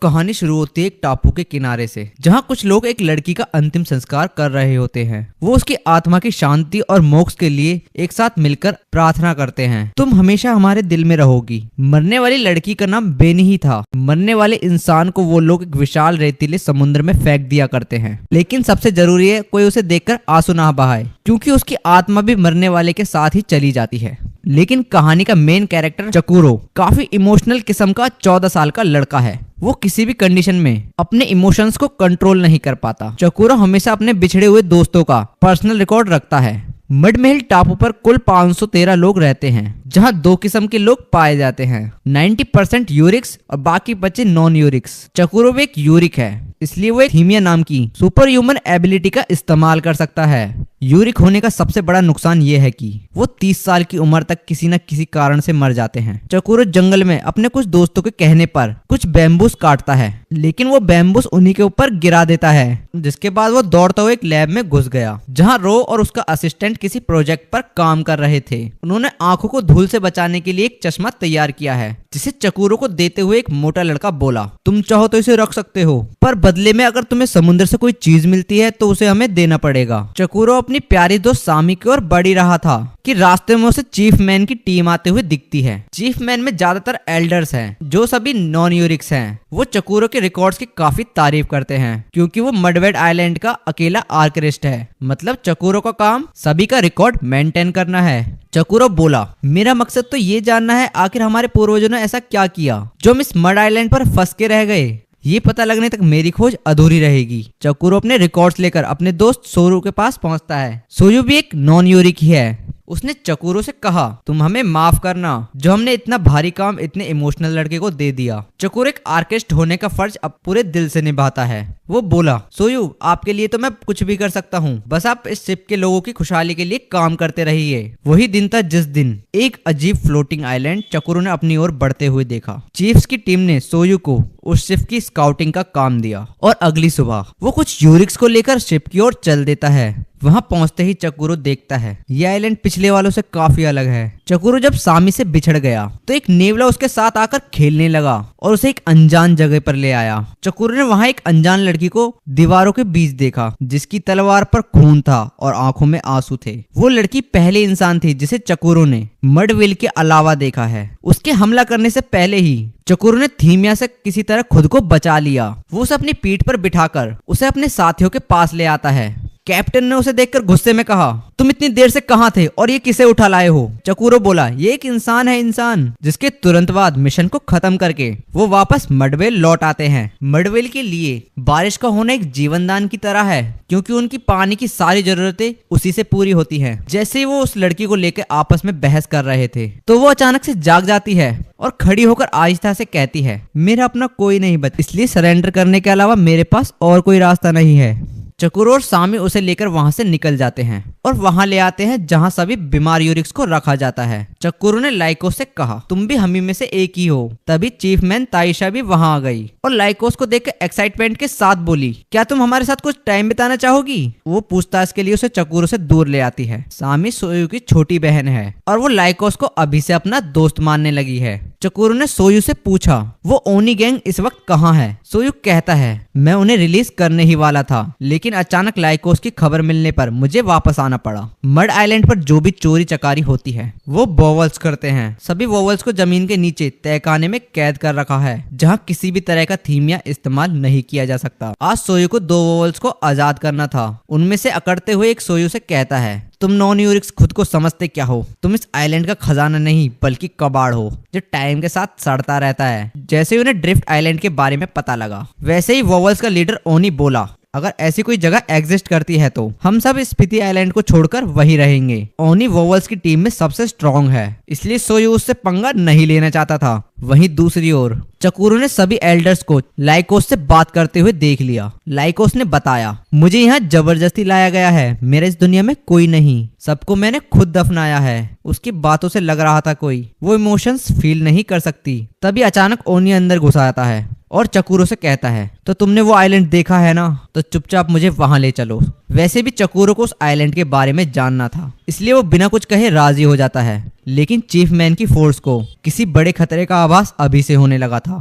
कहानी शुरू होती है एक टापू के किनारे से, जहाँ कुछ लोग एक लड़की का अंतिम संस्कार कर रहे होते हैं। वो उसकी आत्मा की शांति और मोक्ष के लिए एक साथ मिलकर प्रार्थना करते हैं। तुम हमेशा हमारे दिल में रहोगी। मरने वाली लड़की का नाम बेनी ही था। मरने वाले इंसान को वो लोग एक विशाल रेतीले समुद्र में फेंक दिया करते हैं, लेकिन सबसे जरूरी है कोई उसे देखकर आंसू ना बहाए, क्योंकि उसकी आत्मा भी मरने वाले के साथ ही चली जाती है। लेकिन कहानी का मेन कैरेक्टर चकुरो काफी इमोशनल किस्म का 14 साल का लड़का है। वो किसी भी कंडीशन में अपने इमोशंस को कंट्रोल नहीं कर पाता। चकुरो हमेशा अपने बिछड़े हुए दोस्तों का पर्सनल रिकॉर्ड रखता है। मडमहल टापू पर कुल 513 लोग रहते हैं, जहां दो किस्म के लोग पाए जाते हैं, 90% यूरिक्स और बाकी बचे नॉन यूरिक्स। चकुरो भी एक यूरिक है, इसलिए वो एक हीमिया नाम की सुपर ह्यूमन एबिलिटी का इस्तेमाल कर सकता है। यूरिक होने का सबसे बड़ा नुकसान ये है कि वो 30 साल की उम्र तक किसी न किसी कारण से मर जाते हैं। चकुरो जंगल में अपने कुछ दोस्तों के कहने पर कुछ बैम्बूस काटता है, लेकिन वो बैम्बूस उन्हीं के ऊपर गिरा देता है, जिसके बाद वो दौड़ता हुआ एक लैब में घुस गया, जहाँ रो और उसका असिस्टेंट किसी प्रोजेक्ट पर काम कर रहे थे। उन्होंने आंखों को धूल से बचाने के लिए एक चश्मा तैयार किया है, जिसे चकुरो को देते हुए एक मोटा लड़का बोला, तुम चाहो तो इसे रख सकते हो, पर बदले में अगर तुम्हें समुद्र से कोई चीज मिलती है तो उसे हमें देना पड़ेगा। चकुरो अपनी प्यारी दोस्त सामी की ओर बढ़ ही रहा था कि रास्ते में उसे चीफ मैन की टीम आते हुए दिखती है। चीफ मैन में ज्यादातर एल्डर्स हैं, जो सभी नॉन यूरिक्स हैं। वो चकुरो के रिकॉर्ड्स की काफी तारीफ करते हैं, क्योंकि वो मडवेड आइलैंड का अकेला आर्किस्ट है। मतलब चकुरो का काम सभी का रिकॉर्ड मेंटेन करना है। चकुरो बोला, मेरा मकसद तो ये जानना है आखिर हमारे पूर्वजों ने ऐसा क्या किया जो हम इस मड आइलैंड पर फंस के रह गए। ये पता लगने तक मेरी खोज अधूरी रहेगी। चकुरो अपने रिकॉर्ड्स लेकर अपने दोस्त सोरू के पास पहुंचता है। सोरू भी एक नॉन यूरिक ही है। उसने चकुरो से कहा, तुम हमें माफ करना जो हमने इतना भारी काम इतने इमोशनल लड़के को दे दिया। चकुरो एक आर्किस्ट होने का फर्ज अब पूरे दिल से निभाता है। वो बोला, सोयू आपके लिए तो मैं कुछ भी कर सकता हूँ, बस आप इस शिप के लोगों की खुशहाली के लिए काम करते रहिए। वही दिन था जिस दिन एक अजीब फ्लोटिंग आइलैंड चकुरो ने अपनी ओर बढ़ते हुए देखा। चीफ्स की टीम ने सोयू को उस शिप की स्काउटिंग का काम दिया और अगली सुबह वो कुछ यूरिक्स को लेकर शिप की ओर चल देता है। वहां पहुंचते ही चकुरो देखता है ये आइलैंड पिछले वालों से काफी अलग है। चकुरो जब सामी से बिछड़ गया तो एक नेवला उसके साथ आकर खेलने लगा और उसे एक अनजान जगह पर ले आया। चकुरो ने वहां एक अनजान लड़की को दीवारों के बीच देखा, जिसकी तलवार पर खून था और आंखों में आंसू थे। वो लड़की पहले इंसान थी जिसे चकुरो ने मडवेल के अलावा देखा है। उसके हमला करने से पहले ही चकुरो ने थीमिया से किसी तरह खुद को बचा लिया। वो उसे अपनी पीठ पर बिठाकर उसे अपने साथियों के पास ले आता है। कैप्टन ने उसे देखकर गुस्से में कहा, तुम इतनी देर से कहाँ थे और ये किसे उठा लाए हो? चकुरो बोला, ये एक इंसान है, इंसान जिसके तुरंत बाद मिशन को खत्म करके वो वापस मडवेल लौट आते हैं। मडवेल के लिए बारिश का होना एक जीवन दान की तरह है, क्योंकि उनकी पानी की सारी जरूरतें उसी से पूरी होती हैं। जैसे ही वो उस लड़की को लेकर आपस में बहस कर रहे थे तो वो अचानक से जाग जाती है और खड़ी होकर आहिस्ता से कहती है, मेरा अपना कोई नहीं बचा, इसलिए सरेंडर करने के अलावा मेरे पास और कोई रास्ता नहीं है। चकुरो और सामी उसे लेकर वहां से निकल जाते हैं और वहां ले आते हैं जहां सभी बीमार यूरिक्स को रखा जाता है। चकुरो ने लाइकोस से कहा, तुम भी हम ही में से एक ही हो। तभी चीफ मैन ताइशा भी वहां आ गई और लाइकोस को देखकर एक्साइटमेंट के साथ बोली, क्या तुम हमारे साथ कुछ टाइम बिताना चाहोगी? वो पूछताछ के लिए उसे चकुरो से दूर ले आती है। सामी सोयू की छोटी बहन है और वो लाइकोस को अभी से अपना दोस्त मानने लगी है। चकुरो ने सोयू से पूछा, वो ओनी गैंग इस वक्त कहाँ है? सोयू कहता है, मैं उन्हें रिलीज करने ही वाला था, लेकिन अचानक लाइकोस की खबर मिलने पर मुझे वापस आना पड़ा। मड आइलैंड पर जो भी चोरी चकारी होती है वो वोवल्स करते हैं। सभी वोवल्स को जमीन के नीचे तहखाने में कैद कर रखा है, जहां किसी भी तरह का थीमिया इस्तेमाल नहीं किया जा सकता। आज सोयू को 2 वोवल्स को आजाद करना था। उनमें से अकड़ते हुए एक सोयू से कहता है, तुम नॉन यूरिक्स खुद को समझते क्या हो? तुम इस आइलैंड का खजाना नहीं बल्कि कबाड़ हो, जो टाइम के साथ सड़ता रहता है। जैसे ही उन्हें ड्रिफ्ट आइलैंड के बारे में पता लगा, वैसे ही वोवल्स का लीडर ओनी बोला, अगर ऐसी कोई जगह एग्जिस्ट करती है तो हम सब स्पीति आइलैंड को छोड़कर वहीं रहेंगे। ओनी वोवल्स की टीम में सबसे स्ट्रॉन्ग है, इसलिए सोयू उससे पंगा नहीं लेना चाहता था। वहीं दूसरी ओर चकुरो ने सभी एल्डर्स को लाइकोस से बात करते हुए देख लिया। लाइकोस ने बताया, मुझे यहाँ जबरदस्ती लाया गया है, मेरे इस दुनिया में कोई नहीं, सबको मैंने खुद दफनाया है। उसकी बातों से लग रहा था कोई वो इमोशंस फील नहीं कर सकती। तभी अचानक ओनी अंदर घुस आता है और चकुरो से कहता है, तो तुमने वो आइलैंड देखा है ना, तो चुपचाप मुझे वहां ले चलो। वैसे भी चकुरो को उस आइलैंड के बारे में जानना था, इसलिए वो बिना कुछ कहे राजी हो जाता है। लेकिन चीफ मैन की फोर्स को किसी बड़े खतरे का आभास अभी से होने लगा था।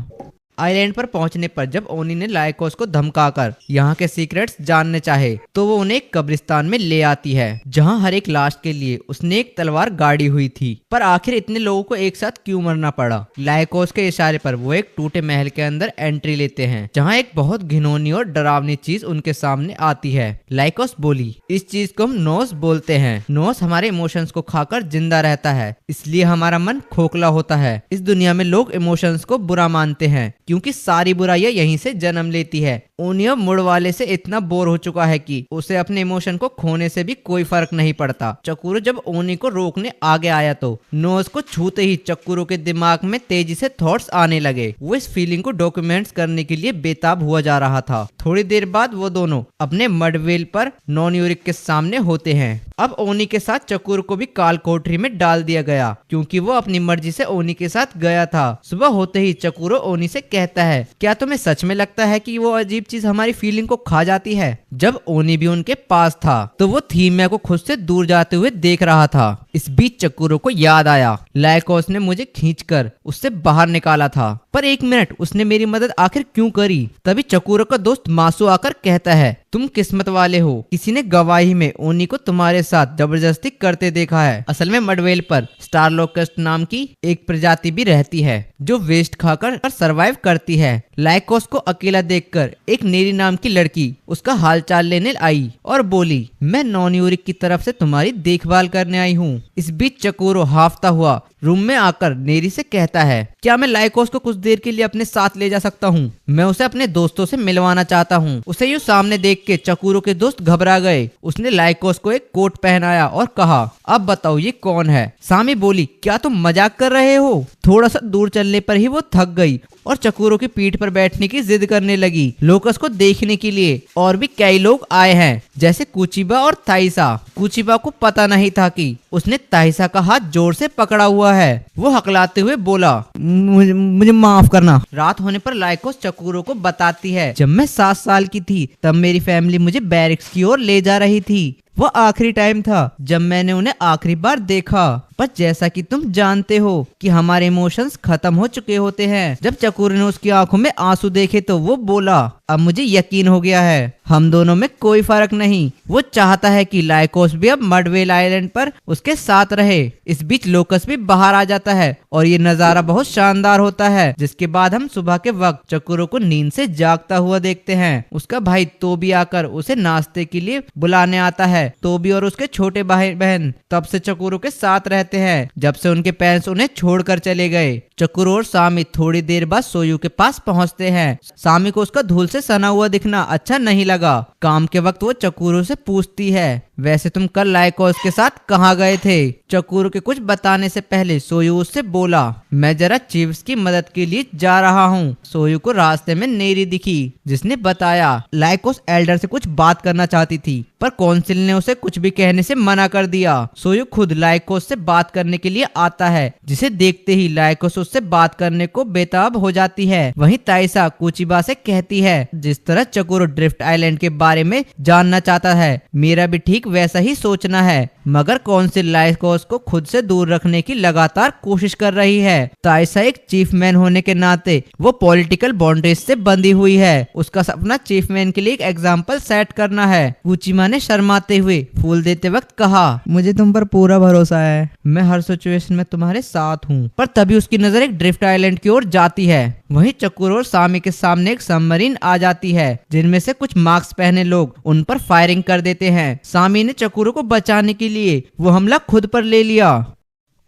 आइलैंड पर पहुंचने पर जब ओनी ने लाइकोस को धमकाकर यहाँ के सीक्रेट्स जानने चाहे तो वो उन्हें एक कब्रिस्तान में ले आती है, जहाँ हर एक लाश के लिए उसने एक तलवार गाड़ी हुई थी। पर आखिर इतने लोगों को एक साथ क्यों मरना पड़ा? लाइकोस के इशारे पर वो एक टूटे महल के अंदर एंट्री लेते हैं, जहाँ एक बहुत घिनौनी और डरावनी चीज उनके सामने आती है। लाइकोस बोली, इस चीज को हम नोस बोलते हैं। नोस हमारे इमोशंस को खाकर जिंदा रहता है, इसलिए हमारा मन खोखला होता है। इस दुनिया में लोग इमोशंस को बुरा मानते हैं क्योंकि सारी बुराइयां यहीं से जन्म लेती है। ओनियो मुड़ वाले से इतना बोर हो चुका है कि उसे अपने इमोशन को खोने से भी कोई फर्क नहीं पड़ता। चक्कूरो जब ओनी को रोकने आगे आया तो नोस को छूते ही चक्कूरो के दिमाग में तेजी से थॉट्स आने लगे। वो इस फीलिंग को डॉक्यूमेंट्स करने के लिए बेताब हुआ जा रहा था। थोड़ी देर बाद वो दोनों अपने मडवेल पर नॉन यूरिक के सामने होते हैं। अब ओनी के साथ चक्कूरो को भी काल कोठरी में डाल दिया गया क्योंकि वो अपनी मर्जी से ओनी के साथ गया था। सुबह होते ही चक्कूरो ओनी से कहता है, क्या तुम्हें सच में लगता है कि वो अजीब चीज हमारी फीलिंग को खा जाती है? जब ओनी भी उनके पास था तो वो थीमिया को खुद से दूर जाते हुए देख रहा था। इस बीच चक्कूरो को याद आया, लाइकोस ने मुझे खींचकर उससे बाहर निकाला था, पर एक मिनट, उसने मेरी मदद आखिर क्यों करी? तभी चक्कूरो का दोस्त मासू आकर कहता है, तुम किस्मत वाले हो, किसी ने गवाही में ओनी को तुम्हारे साथ जबरदस्ती करते देखा है। असल में मडवेल पर स्टार लोकस्ट नाम की एक प्रजाति भी रहती है जो वेस्ट खाकर सरवाइव करती है। लाइकोस को अकेला देखकर एक नेरी नाम की लड़की उसका हालचाल लेने आई और बोली, मैं नॉन यूरिक की तरफ से तुम्हारी देखभाल करने आई हूँ। इस बीच चक्कूरो हाफता हुआ रूम में आकर नेरी से कहता है, क्या मैं लाइकोस को कुछ देर के लिए अपने साथ ले जा सकता हूँ? मैं उसे अपने दोस्तों से मिलवाना चाहता हूँ। उसे यूँ सामने देख के चक्कूरो के दोस्त घबरा गए। उसने लाइकोस को एक कोट पहनाया और कहा, अब बताओ ये कौन है? सामी बोली, क्या तुम मजाक कर रहे हो? थोड़ा सा दूर चलने पर ही वो थक गई और चक्कूरो की पीठ पर बैठने की जिद करने लगी। लोकस को देखने के लिए और भी कई लोग आए हैं, जैसे कुचिबा और ताइसा। कुचिबा को पता नहीं था कि उसने ताइसा का हाथ जोर से पकड़ा हुआ है। वो हकलाते हुए बोला, मुझे माफ करना। रात होने पर लाइकोस चक्कूरो को बताती है, जब मैं 7 साल की थी तब मेरी फैमिली मुझे बैरिक्स की ओर ले जा रही थी। वो आखिरी टाइम था जब मैंने उन्हें आखिरी बार देखा। पर जैसा कि तुम जानते हो कि हमारे इमोशंस खत्म हो चुके होते हैं। जब चक्कूरो ने उसकी आंखों में आंसू देखे तो वो बोला, अब मुझे यकीन हो गया है, हम दोनों में कोई फर्क नहीं। वो चाहता है कि लाइकोस भी अब मडवेल आइलैंड पर उसके साथ रहे। इस बीच लोकस भी बाहर आ जाता है और ये नजारा बहुत शानदार होता है, जिसके बाद हम सुबह के वक्त चक्कूरो को नींद से जागता हुआ देखते हैं। उसका भाई तोबी आकर उसे नाश्ते के लिए बुलाने आता है। तोबी और उसके छोटे भाई बहन तब से चक्कूरो के साथ रहते हैं जब से उनके पेरेंट्स उन्हें छोड़कर चले गए। चक्कूरो और सामी थोड़ी देर बाद सोयू के पास पहुंचते हैं। सामी को उसका धूल से सना हुआ दिखना अच्छा नहीं लगा। काम के वक्त वो चक्कूरो से पूछती है, वैसे तुम कल लाइकोस के साथ कहाँ गए थे? चक्कूरो के कुछ बताने से पहले सोयू उससे बोला, मैं जरा चीव्स की मदद के लिए जा रहा हूँ। सोयू को रास्ते में नेरी दिखी जिसने बताया लाइकोस एल्डर से कुछ बात करना चाहती थी, पर काउंसिल ने उसे कुछ भी कहने से मना कर दिया। सोयू खुद लाइकोस से बात करने के लिए आता है, जिसे देखते ही लाइकोस उससे बात करने को बेताब हो जाती है। वहीं ताइसा कुचिबा से कहती है, जिस तरह चक्कूरो ड्रिफ्ट आइलैंड के बारे में जानना चाहता है, मेरा भी ठीक वैसा ही सोचना है, मगर काउंसिल लाइकोस को खुद से दूर रखने की लगातार कोशिश कर रही है। ताइसा एक चीफ मैन होने के नाते वो पॉलिटिकल बाउंड्रीज से बंधी हुई है। उसका सपना चीफ मैन के लिए एक एग्जाम्पल सेट करना है। कुचिमा ने शर्माते हुए फूल देते वक्त कहा, मुझे तुम पर पूरा भरोसा है, मैं हर सिचुएशन में तुम्हारे साथ हूँ। पर तभी उसकी नजर एक ड्रिफ्ट आइलैंड की ओर जाती है। वहीं चक्कूरो और सामी के सामने एक सबमरीन आ जाती है, जिनमें से कुछ मास्क पहने लोग उन पर फायरिंग कर देते हैं। सामी ने चक्कूरो को बचाने के लिए वो हमला खुद पर ले लिया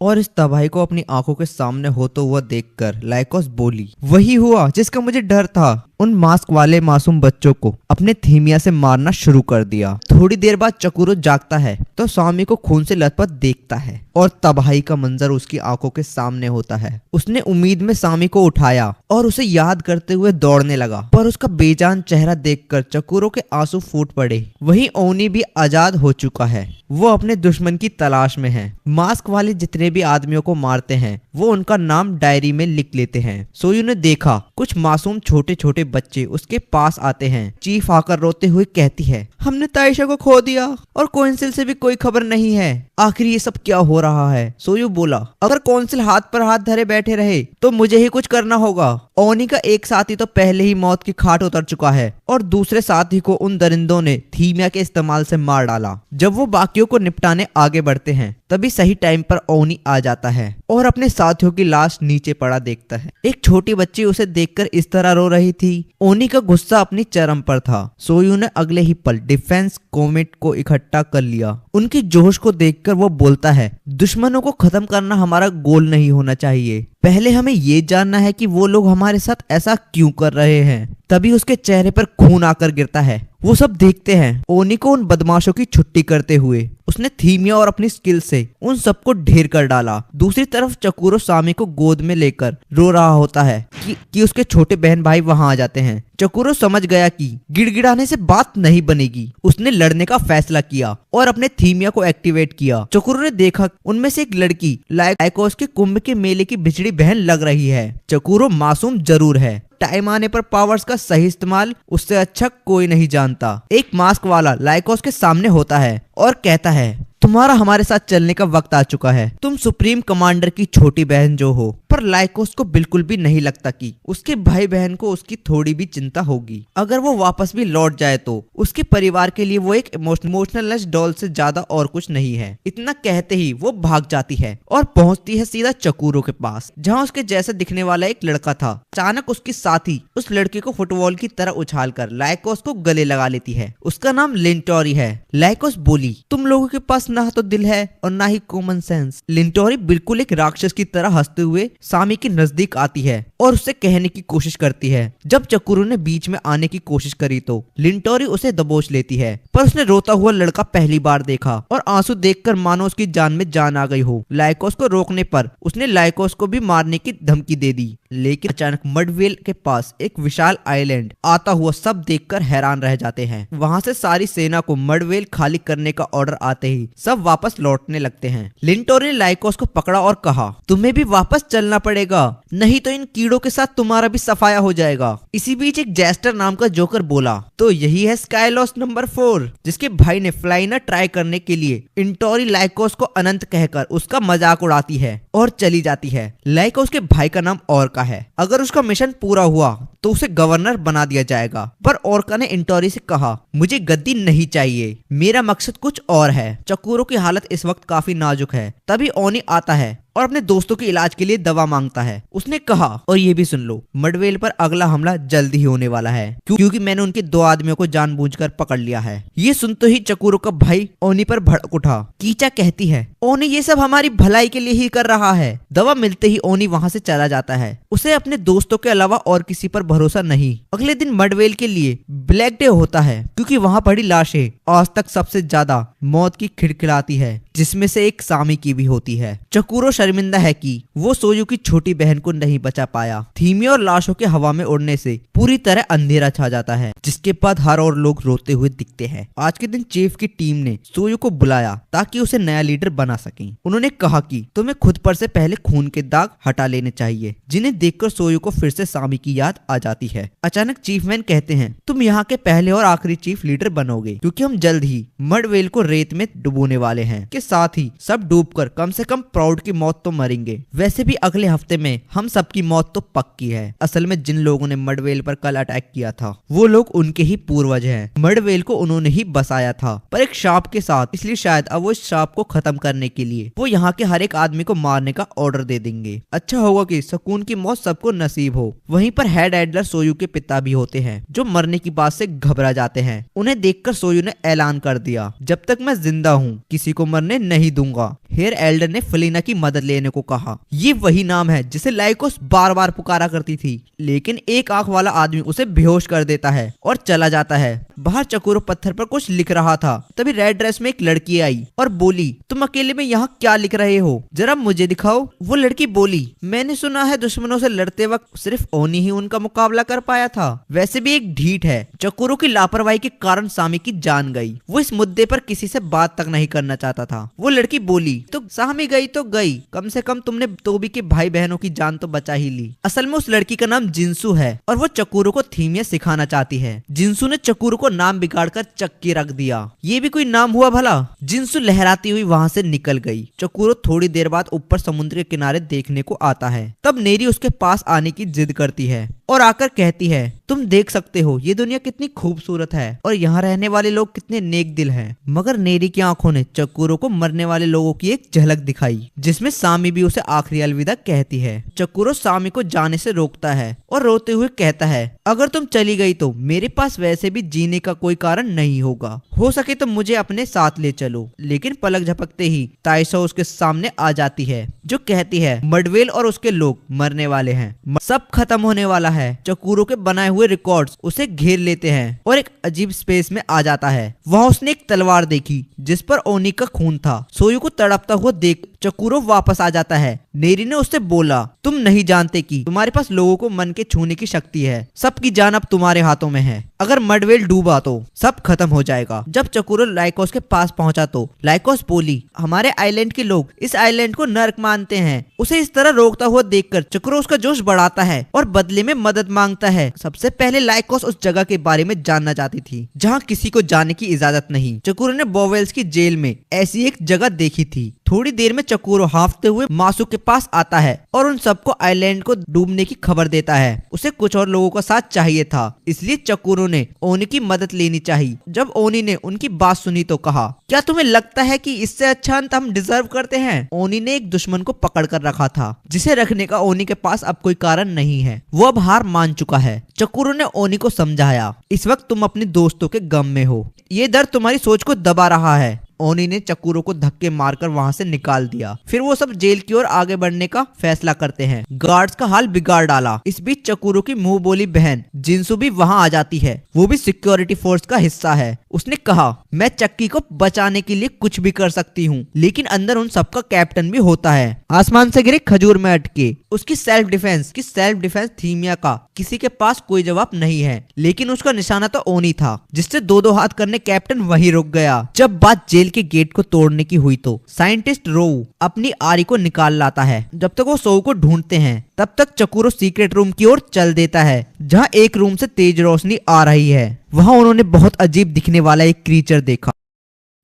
और इस तबाही को अपनी आंखों के सामने होता हुआ देखकर लाइकोस बोली, वही हुआ जिसका मुझे डर था। उन मास्क वाले मासूम बच्चों को अपने थीमिया से मारना शुरू कर दिया। थोड़ी देर बाद चक्कूरो जागता है तो सामी को खून से लथपथ देखता है और तबाही का मंजर उसकी आंखों के सामने होता है। उसने उम्मीद में सामी को उठाया और उसे याद करते हुए दौड़ने लगा, पर उसका बेजान चेहरा देखकर चक्कूरो के आंसू फूट पड़े। वहीं ओनी भी आजाद हो चुका है। वो अपने दुश्मन की तलाश में है। मास्क वाले जितने भी आदमियों को मारते हैं वो उनका नाम डायरी में लिख लेते हैं। सोयू ने देखा कुछ मासूम छोटे छोटे बच्चे उसके पास आते हैं। चीफ आकर रोते हुए कहती है, हमने ताइशा हमेशा को खो दिया और कौंसिल से भी कोई खबर नहीं है। आखिर ये सब क्या हो रहा है? सोयू बोला, अगर कौंसिल हाथ पर हाथ धरे बैठे रहे तो मुझे ही कुछ करना होगा। ओनी का एक साथी तो पहले ही मौत की खाट उतर चुका है और दूसरे साथी को उन दरिंदों ने थीमिया के इस्तेमाल से मार डाला। जब वो बाकियों को निपटाने आगे बढ़ते हैं तभी सही टाइम पर ओनी आ जाता है और अपने साथियों की लाश नीचे पड़ा देखता है। एक छोटी बच्ची उसे देखकर इस तरह रो रही थी। ओनी का गुस्सा अपनी चरम पर था। सोयू ने अगले ही पल डिफेंस कॉमिट को इकट्ठा कर लिया। उनकी जोश को देखकर वो बोलता है, दुश्मनों को खत्म करना हमारा गोल नहीं होना चाहिए, पहले हमें ये जानना है कि वो लोग हमारे साथ ऐसा क्यों कर रहे हैं। तभी उसके चेहरे पर खून आकर गिरता है। वो सब देखते हैं ओनी को उन बदमाशों की छुट्टी करते हुए। उसने थीमिया और अपनी स्किल से उन सबको ढेर कर डाला। दूसरी तरफ चकुरो सामी को गोद में लेकर रो रहा होता है कि उसके छोटे बहन भाई वहां आ जाते हैं। चकुरो समझ गया कि गिड़गिड़ाने से बात नहीं बनेगी। उसने लड़ने का फैसला किया और अपने थीमिया को एक्टिवेट किया। चकुरो ने देखा उनमें से एक लड़की लाइकोस के कुंभ के मेले की बिछड़ी बहन लग रही है। चकुरो मासूम जरूर है, टाइम आने पर पावर्स का सही इस्तेमाल उससे अच्छा कोई नहीं जानता। एक मास्क वाला लाइकोस के सामने होता है और कहता है, तुम्हारा हमारे साथ चलने का वक्त आ चुका है। तुम सुप्रीम कमांडर की छोटी बहन जो हो। पर लाइकोस को बिल्कुल भी नहीं लगता कि उसके भाई बहन को उसकी थोड़ी भी चिंता होगी। अगर वो वापस भी लौट जाए तो उसके परिवार के लिए वो एक इमोशनलेस डॉल से ज्यादा और कुछ नहीं है। इतना कहते ही वो भाग जाती है और पहुंचती है सीधा चकुरो के पास, जहां उसके जैसा दिखने वाला एक लड़का था। अचानक उसकी साथी उस लड़के को फुटबॉल की तरह उछालकर लाइकोस को गले लगा लेती है। उसका नाम लिंटोरी है। लाइकोस बोली, तुम लोगों के पास ना तो दिल है और ना ही कॉमन सेंस। लिंटोरी बिल्कुल एक राक्षस की तरह हंसते हुए सामी के नजदीक आती है और उससे कहने की कोशिश करती है। जब चकुरो ने बीच में आने की कोशिश करी तो लिंटोरी उसे दबोच लेती है। पर उसने रोता हुआ लड़का पहली बार देखा और आंसू देखकर मानो उसकी जान में जान आ गई हो। लाइकोस को रोकने पर उसने लाइकोस को भी मारने की धमकी दे दी। लेकिन अचानक मडवेल के पास एक विशाल आइलैंड आता हुआ सब देखकर हैरान रह जाते हैं। वहां से सारी सेना को मडवेल खाली करने का ऑर्डर आते ही सब वापस लौटने लगते हैं। लिंटोरी ने लाइकोस को पकड़ा और कहा, तुम्हें भी वापस चलना पड़ेगा, नहीं तो इन कीड़ों के साथ तुम्हारा भी सफाया हो जाएगा। इसी बीच एक जेस्टर नाम का जोकर बोला, तो यही है स्काइलॉस नंबर 4, जिसके भाई ने फ्लाइनर ट्राई करने के लिए इंटोरी लाइकोस को अनंत कहकर उसका मजाक उड़ाती है और चली जाती है। लाइकोस के भाई का नाम ओरका है। अगर उसका मिशन पूरा हुआ तो उसे गवर्नर बना दिया जाएगा। पर ओरका ने इंटोरी से कहा, मुझे गद्दी नहीं चाहिए, मेरा मकसद कुछ और है। चकुरो की हालत इस वक्त काफी नाजुक है। तभी ओनी आता है और अपने दोस्तों के इलाज के लिए दवा मांगता है। उसने कहा, और ये भी सुन लो, मडवेल पर अगला हमला जल्द ही होने वाला है, क्योंकि मैंने उनके 2 आदमियों को जानबूझकर पकड़ लिया है। ये सुनते ही चकुरो का भाई ओनी पर भड़क उठा। कीचा कहती है, ओनी ये सब हमारी भलाई के लिए ही कर रहा है। दवा मिलते ही ओनी वहां से चला जाता है। उसे अपने दोस्तों के अलावा और किसी पर भरोसा नहीं। अगले दिन मडवेल के लिए ब्लैक डे होता है, क्योंकि वहां पड़ी लाशें आज तक सबसे ज्यादा मौत की खिड़खिड़ाती है, जिसमें से एक सामी की भी होती है। चकुरो शर्मिंदा है कि वो सोयू की छोटी बहन को नहीं बचा पाया। थीमिया और लाशों के हवा में उड़ने से पूरी तरह अंधेरा छा जाता है, जिसके बाद हर और लोग रोते हुए दिखते हैं। आज के दिन चीफ की टीम ने सोयू को बुलाया ताकि उसे नया लीडर बना सकें। उन्होंने कहा कि तुम्हें खुद पर से पहले खून के दाग हटा लेने चाहिए, जिन्हें देखकर सोयू को फिर से सामी की याद आ जाती है। अचानक चीफ मैन कहते हैं, तुम यहाँ के पहले और आखिरी चीफ लीडर बनोगे, क्योंकि हम जल्द ही मडवेल को रेत में डुबोने वाले हैं। के साथ ही सब डूबकर कम से कम प्राउड की मौत तो मरेंगे। वैसे भी अगले हफ्ते में हम सबकी मौत तो पक्की है। असल में जिन लोगों ने मडवेल पर कल अटैक किया था वो लोग उनके ही पूर्वज हैं। मडवेल को उन्होंने ही बसाया था, पर एक सांप के साथ, इसलिए शायद अब वो इस सांप को खत्म करने के लिए वो यहाँ के हर एक आदमी को मारने का ऑर्डर दे देंगे। अच्छा होगा कि सुकून की मौत सबको नसीब हो। वहीं पर हेड एडलर सोयू के पिता भी होते हैं, जो मरने की बात से घबरा जाते हैं। उन्हें देखकर सोयू ने ऐलान कर दिया, जब तक मैं जिंदा हूँ किसी को मरने नहीं दूंगा। हेयर एल्डर ने फलीना की मदद लेने को कहा। ये वही नाम है जिसे लाइकोस बार बार पुकारा करती थी, लेकिन एक आंख वाला आदमी उसे बेहोश कर देता है और चला जाता है। बाहर चकुरो पत्थर पर कुछ लिख रहा था। तभी रेड ड्रेस में एक लड़की आई और बोली, तुम अकेले में यहाँ क्या लिख रहे हो, जरा मुझे दिखाओ। वो लड़की बोली, मैंने सुना है दुश्मनों से लड़ते वक्त सिर्फ ओनी ही उनका मुकाबला कर पाया था। वैसे भी एक ढीठ है। चकुरो की लापरवाही के कारण सामी की जान गई। वो इस मुद्दे पर किसी से बात तक नहीं करना चाहता था। वो लड़की बोली, तो सामी गई तो गई, कम से कम तुमने तोबी के भाई बहनों की जान तो बचा ही ली। असल में उस लड़की का नाम जिंसू है और वो चक्कूरो को थीमिया सिखाना चाहती है। जिंसू ने चक्कूरो को नाम बिगाड़कर चक्की रख दिया। ये भी कोई नाम हुआ भला। जिंसू लहराती हुई वहाँ से निकल गई। चक्कूरो थोड़ी देर बाद ऊपर समुद्र के किनारे देखने को आता है। तब नेरी उसके पास आने की जिद करती है और आकर कहती है, तुम देख सकते हो ये दुनिया कितनी खूबसूरत है और यहाँ रहने वाले लोग कितने नेक दिल हैं। मगर नेरी की आंखों ने चक्कूरो को मरने वाले लोगों की एक झलक दिखाई, जिसमें सामी भी उसे आखिरी अलविदा कहती है। चक्कूरो सामी को जाने से रोकता है और रोते हुए कहता है, अगर तुम चली गई तो मेरे पास वैसे भी जीने का कोई कारण नहीं होगा। हो सके तो मुझे अपने साथ ले चलो। लेकिन पलक झपकते ही ताइसो उसके सामने आ जाती है, जो कहती है मडवेल और उसके लोग मरने वाले हैं, सब खत्म होने वाला है। चक्कूरो के बनाए हुए रिकॉर्ड्स उसे घेर लेते हैं और एक अजीब स्पेस में आ जाता है। वहाँ उसने एक तलवार देखी जिस पर ओनी का खून था। सोयू को तड़पता हुआ देख चक्कूरो वापस आ जाता है। नेरी ने उससे बोला, तुम नहीं जानते कि तुम्हारे पास लोगों को मन के छूने की शक्ति है। सबकी जान अब तुम्हारे हाथों में है। अगर मडवेल डूबा तो सब खत्म हो जाएगा। जब चक्कूरो लाइकोस के पास पहुंचा तो लाइकोस बोली, हमारे आइलैंड के लोग इस आइलैंड को नर्क मानते हैं। उसे इस तरह रोकता हुआ देखकर चक्कूरो उसका जोश बढ़ाता है और बदले में मदद मांगता है। सबसे पहले लाइकोस उस जगह के बारे में जानना चाहती थी जहाँ किसी को जाने की इजाजत नहीं। चक्कूरो ने बोवेल्स की जेल में ऐसी एक जगह देखी थी। थोड़ी देर में चक्कूरो हांफते हुए मासू के पास आता है और उन सबको आइलैंड को डूबने की खबर देता है। उसे कुछ और लोगों का साथ चाहिए था, इसलिए चक्कूरो ने ओनी की मदद लेनी चाहिए। जब ओनी ने उनकी बात सुनी तो कहा, क्या तुम्हें लगता है कि इससे अच्छा अंत हम डिजर्व करते हैं? ओनी ने एक दुश्मन को पकड़ कर रखा था, जिसे रखने का ओनी के पास अब कोई कारण नहीं है। वो अब हार मान चुका है। चक्कूरो ने ओनी को समझाया, इस वक्त तुम अपने दोस्तों के गम में हो। ये दर्द तुम्हारी सोच को दबा रहा है। ओनी ने चक्कूरो को धक्के मारकर वहां से निकाल दिया। फिर वो सब जेल की ओर आगे बढ़ने का फैसला करते हैं। गार्ड्स का हाल बिगाड़ डाला। इस बीच चक्कूरो की मुंह बोली बहन जिंसू भी वहां आ जाती है। वो भी सिक्योरिटी फोर्स का हिस्सा है। उसने कहा, मैं चक्की को बचाने के लिए कुछ भी कर सकती हूँ, लेकिन अंदर उन सबका कैप्टन भी होता है। आसमान से गिरे खजूर में अटके उसकी सेल्फ डिफेंस थीमिया का किसी के पास कोई जवाब नहीं है। लेकिन उसका निशाना तो ओनी था, जिससे दो दो हाथ करने कैप्टन वहीं रुक गया। जब बात जेल के गेट को तोड़ने की हुई तो साइंटिस्ट रोउ अपनी आरी को निकाल लाता है। जब तक वो सोऊ को ढूंढते हैं तब तक चक्कूरो सीक्रेट रूम की ओर चल देता है, जहां एक रूम से तेज रोशनी आ रही है। वहां उन्होंने बहुत अजीब दिखने वाला एक क्रीचर देखा।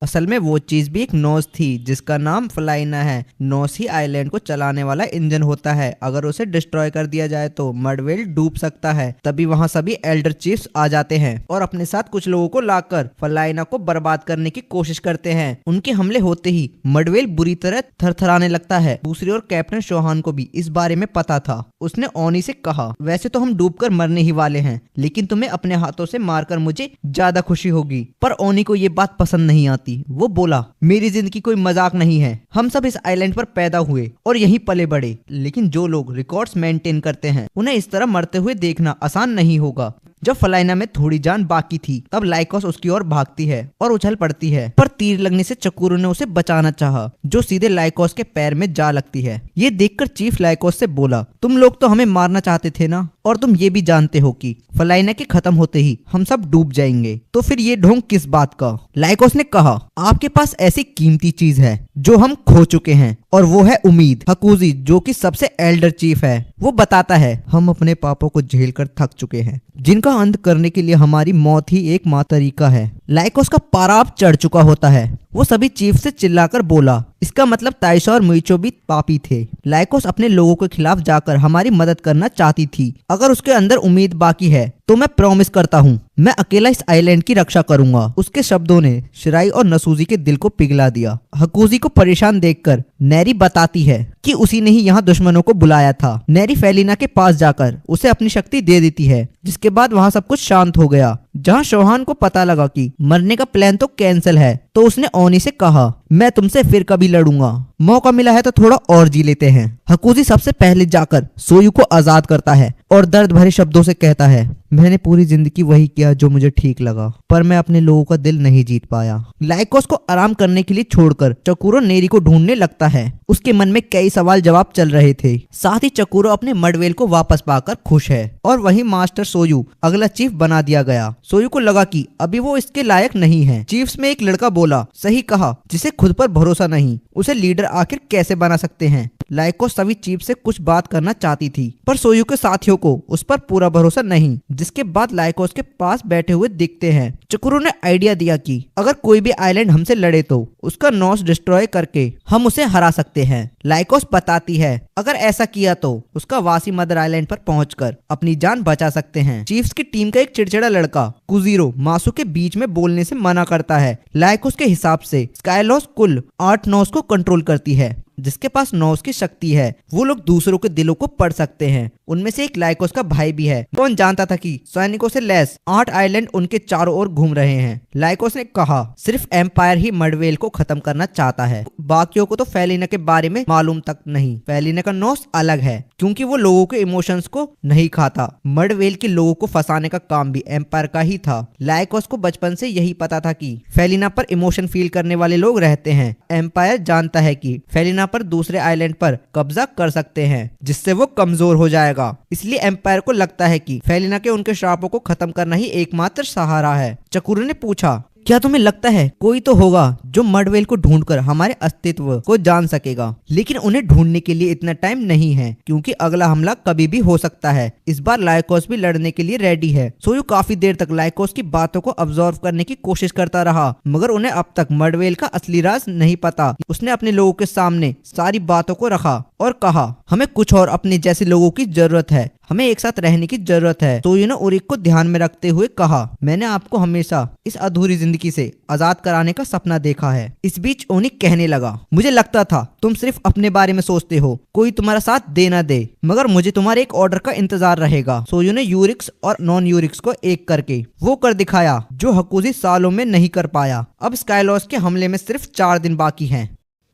असल में वो चीज भी एक नोस थी जिसका नाम फ्लाइना है। नोस ही आइलैंड को चलाने वाला इंजन होता है। अगर उसे डिस्ट्रॉय कर दिया जाए तो मडवेल डूब सकता है। तभी वहाँ सभी एल्डर चीफ्स आ जाते हैं और अपने साथ कुछ लोगों को लाकर फ्लाइना को बर्बाद करने की कोशिश करते हैं। उनके हमले होते ही मडवेल बुरी तरह थरथराने लगता है। दूसरी ओर कैप्टन शोहान को भी इस बारे में पता था। उसने ओनी से कहा, वैसे तो हम डूबकर मरने ही वाले हैं, लेकिन तुम्हें अपने हाथों से मारकर मुझे ज्यादा खुशी होगी। पर ओनी को ये बात पसंद नहीं आती। वो बोला, मेरी जिंदगी कोई मजाक नहीं है। हम सब इस आइलैंड पर पैदा हुए और यहीं पले बढ़े, लेकिन जो लोग रिकॉर्ड्स मेंटेन करते हैं उन्हें इस तरह मरते हुए देखना आसान नहीं होगा। जब फ्लाइना में थोड़ी जान बाकी थी तब लाइकोस उसकी ओर भागती है और उछल पड़ती है, पर तीर लगने से चक्कूरो ने उसे बचाना चाहा, जो सीधे लाइकोस के पैर में जा लगती है। ये देखकर चीफ लाइकोस से बोला, तुम लोग तो हमें मारना चाहते थे ना, और तुम ये भी जानते हो कि फ्लाइना के खत्म होते ही हम सब डूब जाएंगे, तो फिर ये ढोंग किस बात का? लाइकोस ने कहा, आपके पास ऐसी कीमती चीज है जो हम खो चुके हैं, और वो है उम्मीद। हकुजी, जो कि सबसे एल्डर चीफ है, वो बताता है, हम अपने पापों को झेल कर थक चुके हैं, जिनका अंत करने के लिए हमारी मौत ही एकमात्र तरीका है। लाइकोस का पारा अब चढ़ चुका होता है। वो सभी चीफ से चिल्लाकर बोला, इसका मतलब ताइशा और मुइचो भी पापी थे। लाइकोस अपने लोगों के खिलाफ जाकर हमारी मदद करना चाहती थी। अगर उसके अंदर उम्मीद बाकी है तो मैं प्रॉमिस करता हूँ मैं अकेला इस आइलैंड की रक्षा करूंगा। उसके शब्दों ने शिराई और नसूजी के दिल को पिघला दिया। हकुजी को परेशान देखकर नेरी बताती है कि उसी ने ही यहाँ दुश्मनों को बुलाया था। नेरी फेलिना के पास जाकर उसे अपनी शक्ति दे देती है, जिसके बाद वहाँ सब कुछ शांत हो गया। जहाँ शोहान को पता लगा कि मरने का प्लान तो कैंसिल है, तो उसने ओनी से कहा, मैं तुमसे फिर कभी लड़ूंगा, मौका मिला है तो थोड़ा और जी लेते हैं। हकुजी सबसे पहले जाकर सोयू को आजाद करता है और दर्द भरे शब्दों से कहता है, मैंने पूरी जिंदगी वही किया जो मुझे ठीक लगा, पर मैं अपने लोगों का दिल नहीं जीत पाया। लाइकोस को आराम करने के लिए छोड़कर चक्कूरो नेरी को ढूंढने लगता है। उसके मन में कई सवाल जवाब चल रहे थे। साथ ही चक्कूरो अपने मडवेल को वापस पाकर खुश है, और वहीं मास्टर सोयू अगला चीफ बना दिया गया। सोयू को लगा कि अभी वो इसके लायक नहीं है। चीफ्स में एक लड़का बोला, सही कहा, जिसे खुद पर भरोसा नहीं, उसे लीडर आखिर कैसे बना सकते हैं। लाइकोस सभी चीफ से कुछ बात करना चाहती थी, पर सोयू के साथियों को उस पर पूरा भरोसा नहीं, जिसके बाद लाइकोस के पास बैठे हुए दिखते हैं। चकुरो ने आइडिया दिया कि अगर कोई भी आइलैंड हमसे लड़े तो उसका नॉस डिस्ट्रॉय करके हम उसे हरा सकते हैं। लाइकोस बताती है अगर ऐसा किया तो उसका वासी मदर आइलैंड पर पहुंचकर अपनी जान बचा सकते हैं। चीफ्स की टीम का एक चिड़चिड़ा लड़का कुजीरो मासू के बीच में बोलने से मना करता है। लाइकोस के हिसाब से स्काइलॉस कुल 8 नॉस को कंट्रोल करती है, जिसके पास नॉस की शक्ति है। वो लोग दूसरों के दिलों को पढ़ सकते हैं। उनमें से एक लाइकोस का भाई भी है। कौन जानता था कि सैनिकों से लैस 8 आइलैंड उनके चारों ओर घूम रहे हैं। लाइकोस ने कहा सिर्फ एम्पायर ही मडवेल को खत्म करना चाहता है, बाकियों को तो फेलिना के बारे में मालूम तक नहीं। फेलिना का नॉस अलग है, क्योंकि वो लोगों के इमोशंस को नहीं खाता। मडवेल के लोगों को फंसाने का काम भी एम्पायर का ही था। लाइकोस को बचपन से यही पता था कि फेलिना पर इमोशन फील करने वाले लोग रहते हैं। एम्पायर जानता है कि फेलिना पर दूसरे आइलैंड पर कब्जा कर सकते हैं, जिससे वो कमजोर हो जाएगा। इसलिए एम्पायर को लगता है कि फेलिना के उनके श्रापों को खत्म करना ही एकमात्र सहारा है। चकुरो ने पूछा क्या तुम्हें लगता है कोई तो होगा जो मडवेल को ढूंढकर हमारे अस्तित्व को जान सकेगा? लेकिन उन्हें ढूंढने के लिए इतना टाइम नहीं है, क्योंकि अगला हमला कभी भी हो सकता है। इस बार लाइकोस भी लड़ने के लिए रेडी है। सोयू काफी देर तक लाइकोस की बातों को अब्सॉर्व करने की कोशिश करता रहा, मगर उन्हें अब तक मडवेल का असली राज नहीं पता। उसने अपने लोगों के सामने सारी बातों को रखा और कहा हमें कुछ और अपने जैसे लोगों की जरूरत है, हमें एक साथ रहने की जरूरत है। सोयू ने ओरिक को ध्यान में रखते हुए कहा मैंने आपको हमेशा इस अधूरी जिंदगी से आजाद कराने का सपना देखा है। इस बीच ओनिक कहने लगा मुझे लगता था तुम सिर्फ अपने बारे में सोचते हो, कोई तुम्हारा साथ दे ना दे, मगर मुझे तुम्हारे एक ऑर्डर का इंतजार रहेगा। सोयू ने यूरिक्स और नॉन यूरिक्स को एक करके वो कर दिखाया जो हकुजी सालों में नहीं कर पाया। अब स्काइलॉस के हमले में सिर्फ 4 दिन बाकी हैं।